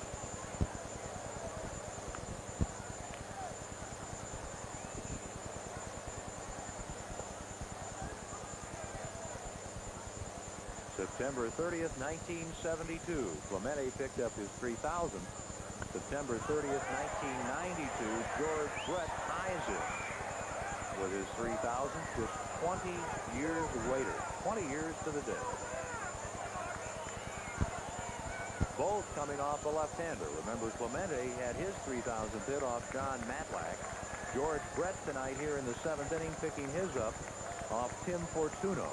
September 30th, 1972, Clemente picked up his 3000th. September 30th, 1992, George Brett ties it with his 3000th just 20 years later. 20 years to the day. Both coming off a left-hander. Remember, Clemente had his 3000th hit off John Matlack. George Brett tonight here in the 7th inning picking his up off Tim Fortuno.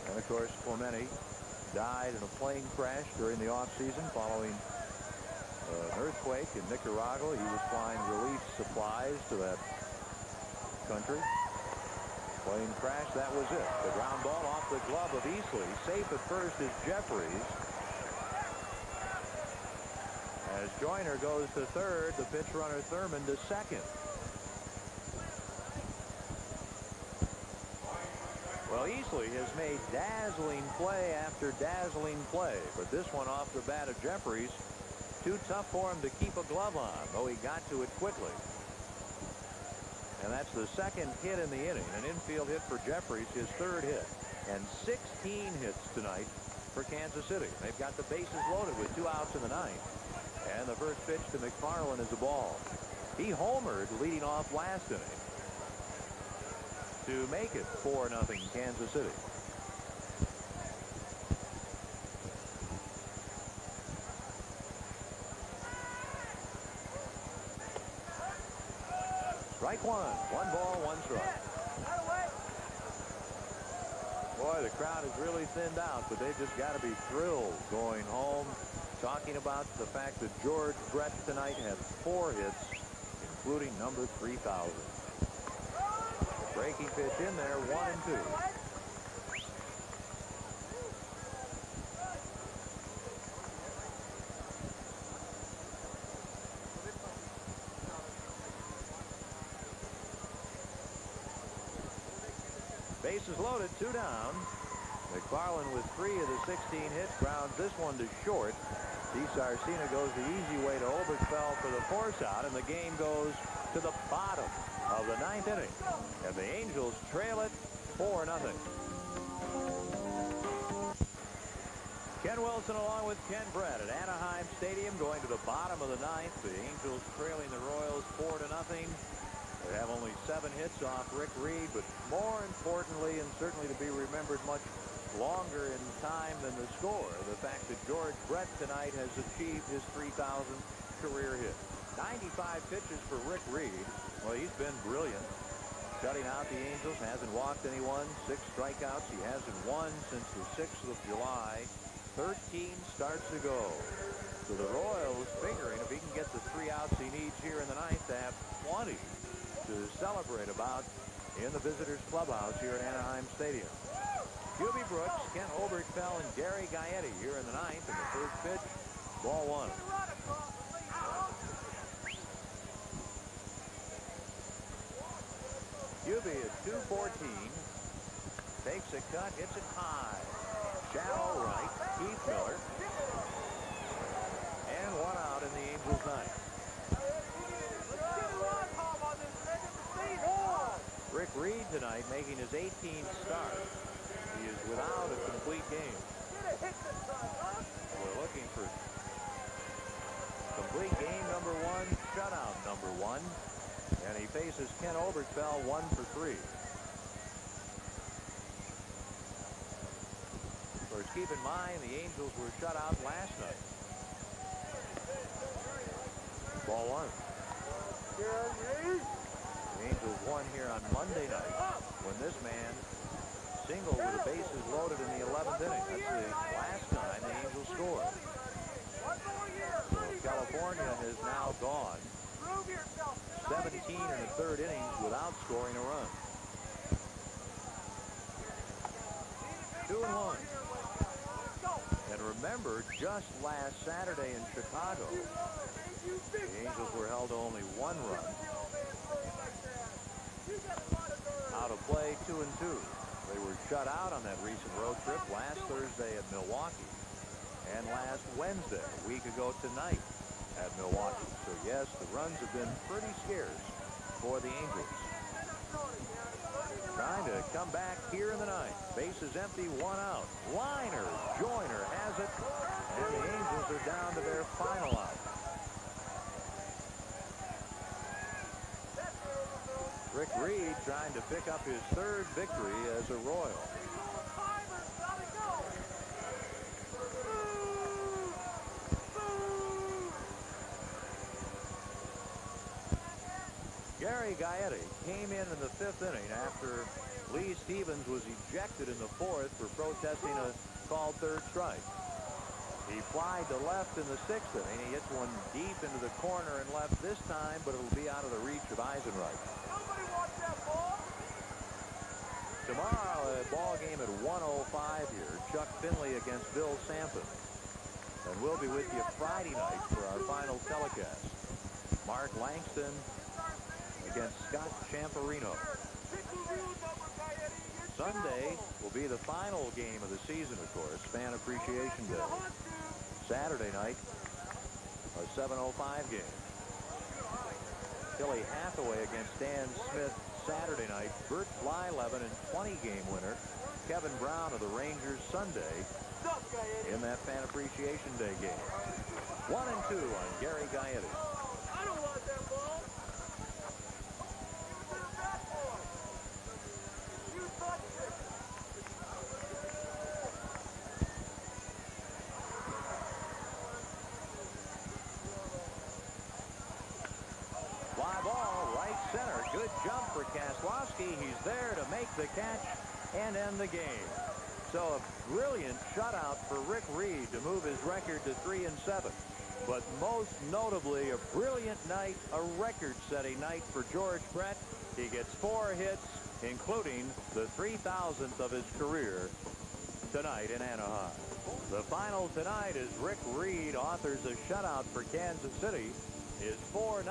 And of course, Clemente died in a plane crash during the offseason following an earthquake in Nicaragua. He was flying relief supplies to that country. Plane crash, that was it. The ground ball off the glove of Easley. Safe at first is Jefferies. As Joyner goes to third, the pitch runner Thurman to second. Well, Easley has made dazzling play after dazzling play, but this one off the bat of Jefferies, too tough for him to keep a glove on, though he got to it quickly. And that's the second hit in the inning, an infield hit for Jefferies, his 3rd hit, and 16 hits tonight for Kansas City. They've got the bases loaded with 2 outs in the 9th, and the first pitch to McFarland is a ball. He homered leading off last inning to make it 4-0 Kansas City. Strike 1. 1 ball, 1 strike. Boy, the crowd has really thinned out, but they've just got to be thrilled going home, talking about the fact that George Brett tonight had 4 hits, including number 3000. Breaking pitch in there, 1-2. Bases loaded, 2 down. McFarland with 3 of the 16 hits grounds this one to short. DeSarcina goes the easy way to Oberkfell for the force out, and the game goes to the bottom of the 9th inning. And the Angels trail it 4-0. Ken Wilson along with Ken Brett at Anaheim Stadium going to the bottom of the 9th. The Angels trailing the Royals 4-0. They have only 7 hits off Rick Reed, but more importantly, and certainly to be remembered much longer in time than the score, the fact that George Brett tonight has achieved his 3,000th career hit. 95 pitches for Rick Reed. Well, he's been brilliant. Shutting out the Angels, hasn't walked anyone, 6 strikeouts. He hasn't won since the 6th of July. 13 starts to go. So the Royals figuring if he can get the 3 outs he needs here in the 9th to have 20 to celebrate about in the visitors clubhouse here at Anaheim Stadium. Hubie Brooks, Kent Oberkfell, and Gary Gaetti here in the 9th. And the first pitch, ball 1. Hubie at 214. Takes a cut, hits it high. Shallow right, Keith Miller. And 1 out in the Angels' 9th. Rick Reed tonight making his 18th start. He is without a complete game. We're looking for complete game number 1, shutout number 1. And he faces Ken Oberkfell 1 for 3. Of course, keep in mind the Angels were shut out last night. Ball 1. The Angels won here on Monday night when this man singled with the bases loaded in the 11th inning. That's the last time the Angels scored. So California has now gone 17 in the 3rd innings without scoring a run. 2-1. And remember, just last Saturday in Chicago, the Angels were held to only 1 run. Out of play, 2-2. They were shut out on that recent road trip last Thursday at Milwaukee and last Wednesday, a week ago tonight at Milwaukee. So yes, the runs have been pretty scarce for the Angels. Trying to come back here in the 9th. Bases empty, 1 out. Liner, Joyner has it, and the Angels are down to their final out. Rick Reed trying to pick up his 3rd victory as a Royal. Gary Gaetti came in the 5th inning after Lee Stevens was ejected in the 4th for protesting a called 3rd strike. He flied to left in the 6th inning. He hits one deep into the corner and left this time, but it'll be out of the reach of Eisenreich. Tomorrow, a ball game at 1:05 here. Chuck Finley against Bill Sampson. And we'll be with you Friday night for our final telecast. Mark Langston against Scott Champerino. Sunday will be the final game of the season, of course, Fan Appreciation Day. Saturday night, a 7:05 game. Tilly Hathaway against Dan Smith Saturday night. Bert Blyleven and 20-game winner Kevin Brown of the Rangers Sunday in that Fan Appreciation Day game. 1-2 on Gary Gaetti. I don't want that ball. You touched it. Fly ball, right center. Good jump for Kaslowski. He's there to make the catch and end the game. So a brilliant shutout for Rick Reed to move his record to 3-7. But most notably, a brilliant night, a record-setting night for George Brett. He gets 4 hits, including the 3,000th of his career tonight in Anaheim. The final tonight as Rick Reed authors a shutout for Kansas City is 4-0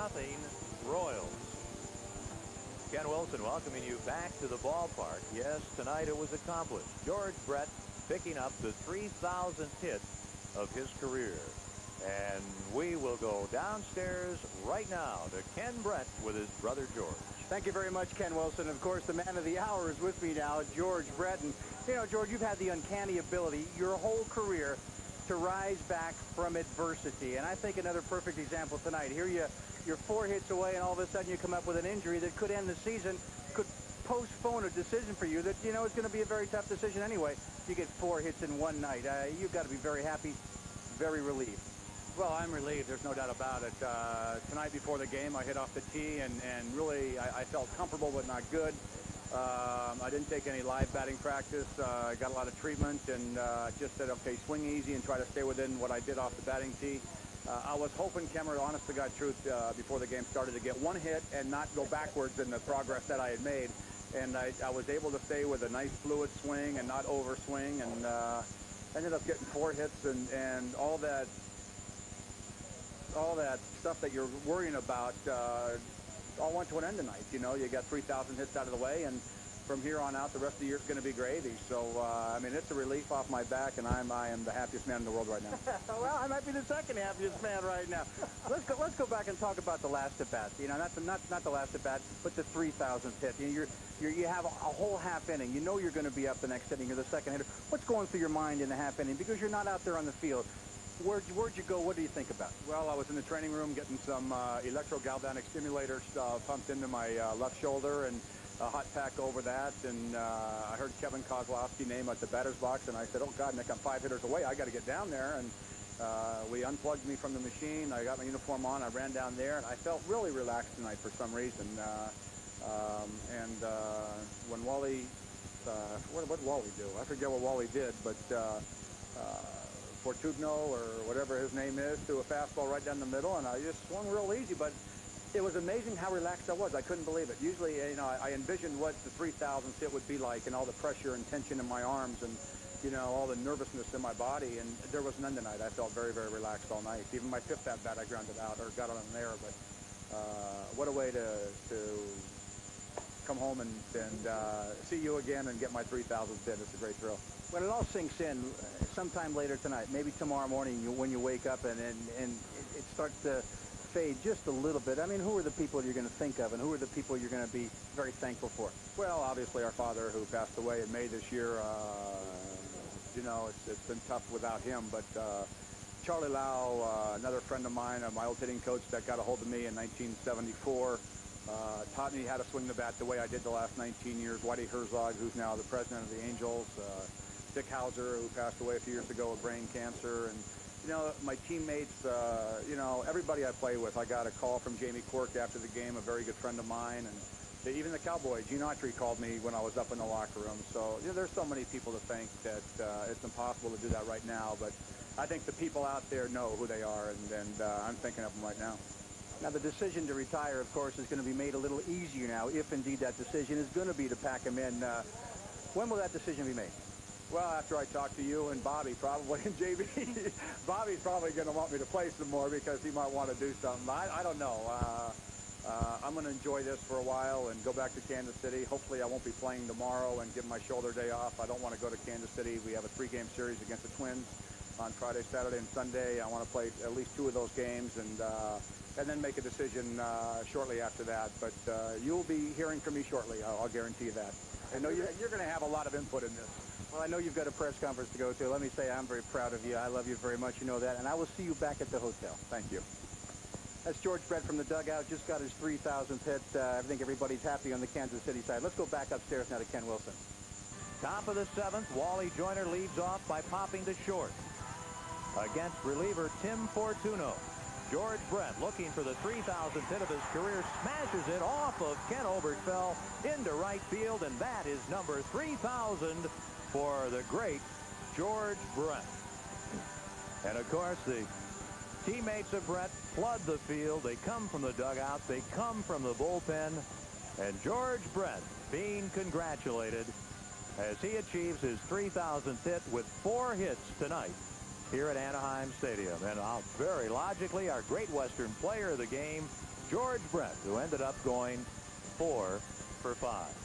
Royals. Kevin Ken Wilson welcoming you back to the ballpark. Yes, tonight it was accomplished. George Brett picking up the 3,000th hit of his career. And we will go downstairs right now to Ken Brett with his brother George. Thank you very much, Ken Wilson. Of course, the man of the hour is with me now, George Brett. And, you know, George, you've had the uncanny ability your whole career to rise back from adversity. And I think another perfect example tonight. Here you're 4 hits away, and all of a sudden you come up with an injury that could end the season, could postpone a decision for you that, you know, is going to be a very tough decision anyway. You get 4 hits in one night. You've got to be very happy, very relieved. Well, I'm relieved. There's no doubt about it. Tonight before the game, I hit off the tee, and really I felt comfortable but not good. I didn't take any live batting practice. I got a lot of treatment and just said, okay, swing easy and try to stay within what I did off the batting tee. I was hoping, Kemmer, honest to God truth, before the game started, to get 1 hit and not go backwards in the progress that I had made. And I was able to stay with a nice fluid swing and not overswing, and ended up getting 4 hits and all that stuff that you're worrying about all went to an end tonight. You know, you got 3,000 hits out of the way, and from here on out, the rest of the year is going to be gravy. So, I mean, it's a relief off my back, and I am the happiest man in the world right now. Well, I might be the second happiest man right now. Let's go back and talk about the last at bat. You know, not the last at bat, but the 3,000th hit. You know, you have a whole half inning. You know you're going to be up the next inning. You're the second hitter. What's going through your mind in the half inning? Because you're not out there on the field. Where'd you go? What do you think about? Well, I was in the training room getting some electrogalvanic stimulators pumped into my left shoulder, and a hot pack over that, and I heard Kevin Kozlowski name at the batter's box, and I said, oh God, Nick, I'm 5 hitters away. I got to get down there. And we unplugged me from the machine. I got my uniform on. I ran down there, and I felt really relaxed tonight for some reason. When Wally, what did Wally do? I forget what Wally did, but Fortugno, or whatever his name is, threw a fastball right down the middle, and I just swung real easy, but it was amazing how relaxed I was. I couldn't believe it. Usually, you know, I envisioned what the 3,000th hit would be like, and all the pressure and tension in my arms, and, you know, all the nervousness in my body, and there was none tonight. I felt very, very relaxed all night. Even my 5th at-bat, I grounded out, or got on an error, but what a way to come home and see you again and get my 3,000th hit. It's a great thrill. When it all sinks in, sometime later tonight, maybe tomorrow morning, when you wake up and it starts to fade just a little bit. I mean, who are the people you're going to think of, and who are the people you're going to be very thankful for? Well, obviously our father, who passed away in May this year. You know, it's been tough without him, but Charlie Lau, another friend of mine, my old hitting coach that got a hold of me in 1974, taught me how to swing the bat the way I did the last 19 years. Whitey Herzog, who's now the president of the Angels, Dick Hauser, who passed away a few years ago with brain cancer, and you know, my teammates, you know, everybody I play with. I got a call from Jamie Quirk after the game, a very good friend of mine, and even the Cowboys, Gene Autry called me when I was up in the locker room. So, you know, there's so many people to thank that it's impossible to do that right now, but I think the people out there know who they are, and I'm thinking of them right now. Now, the decision to retire, of course, is going to be made a little easier now, if indeed that decision is going to be to pack him in. When will that decision be made? Well, after I talk to you and Bobby, probably, and JB, Bobby's probably going to want me to play some more because he might want to do something. I don't know. I'm going to enjoy this for a while and go back to Kansas City. Hopefully I won't be playing tomorrow and give my shoulder day off. I don't want to go to Kansas City. We have a 3-game series against the Twins on Friday, Saturday, and Sunday. I want to play at least 2 of those games and then make a decision shortly after that. But you'll be hearing from me shortly. I'll guarantee you that. I know you're going to have a lot of input in this. Well, I know you've got a press conference to go to. Let me say I'm very proud of you. I love you very much. You know that. And I will see you back at the hotel. Thank you. That's George Brett from the dugout. Just got his 3,000th hit. I think everybody's happy on the Kansas City side. Let's go back upstairs now to Ken Wilson. Top of the 7th, Wally Joyner leads off by popping to short. Against reliever Tim Fortuno. George Brett, looking for the 3,000th hit of his career, smashes it off of Ken Oberkfell into right field, and that is number 3,000 for the great George Brett. And of course, the teammates of Brett flood the field. They come from the dugout. They come from the bullpen. And George Brett being congratulated as he achieves his 3,000th hit with 4 hits tonight here at Anaheim Stadium. And very logically, our great Western player of the game, George Brett, who ended up going 4 for 5.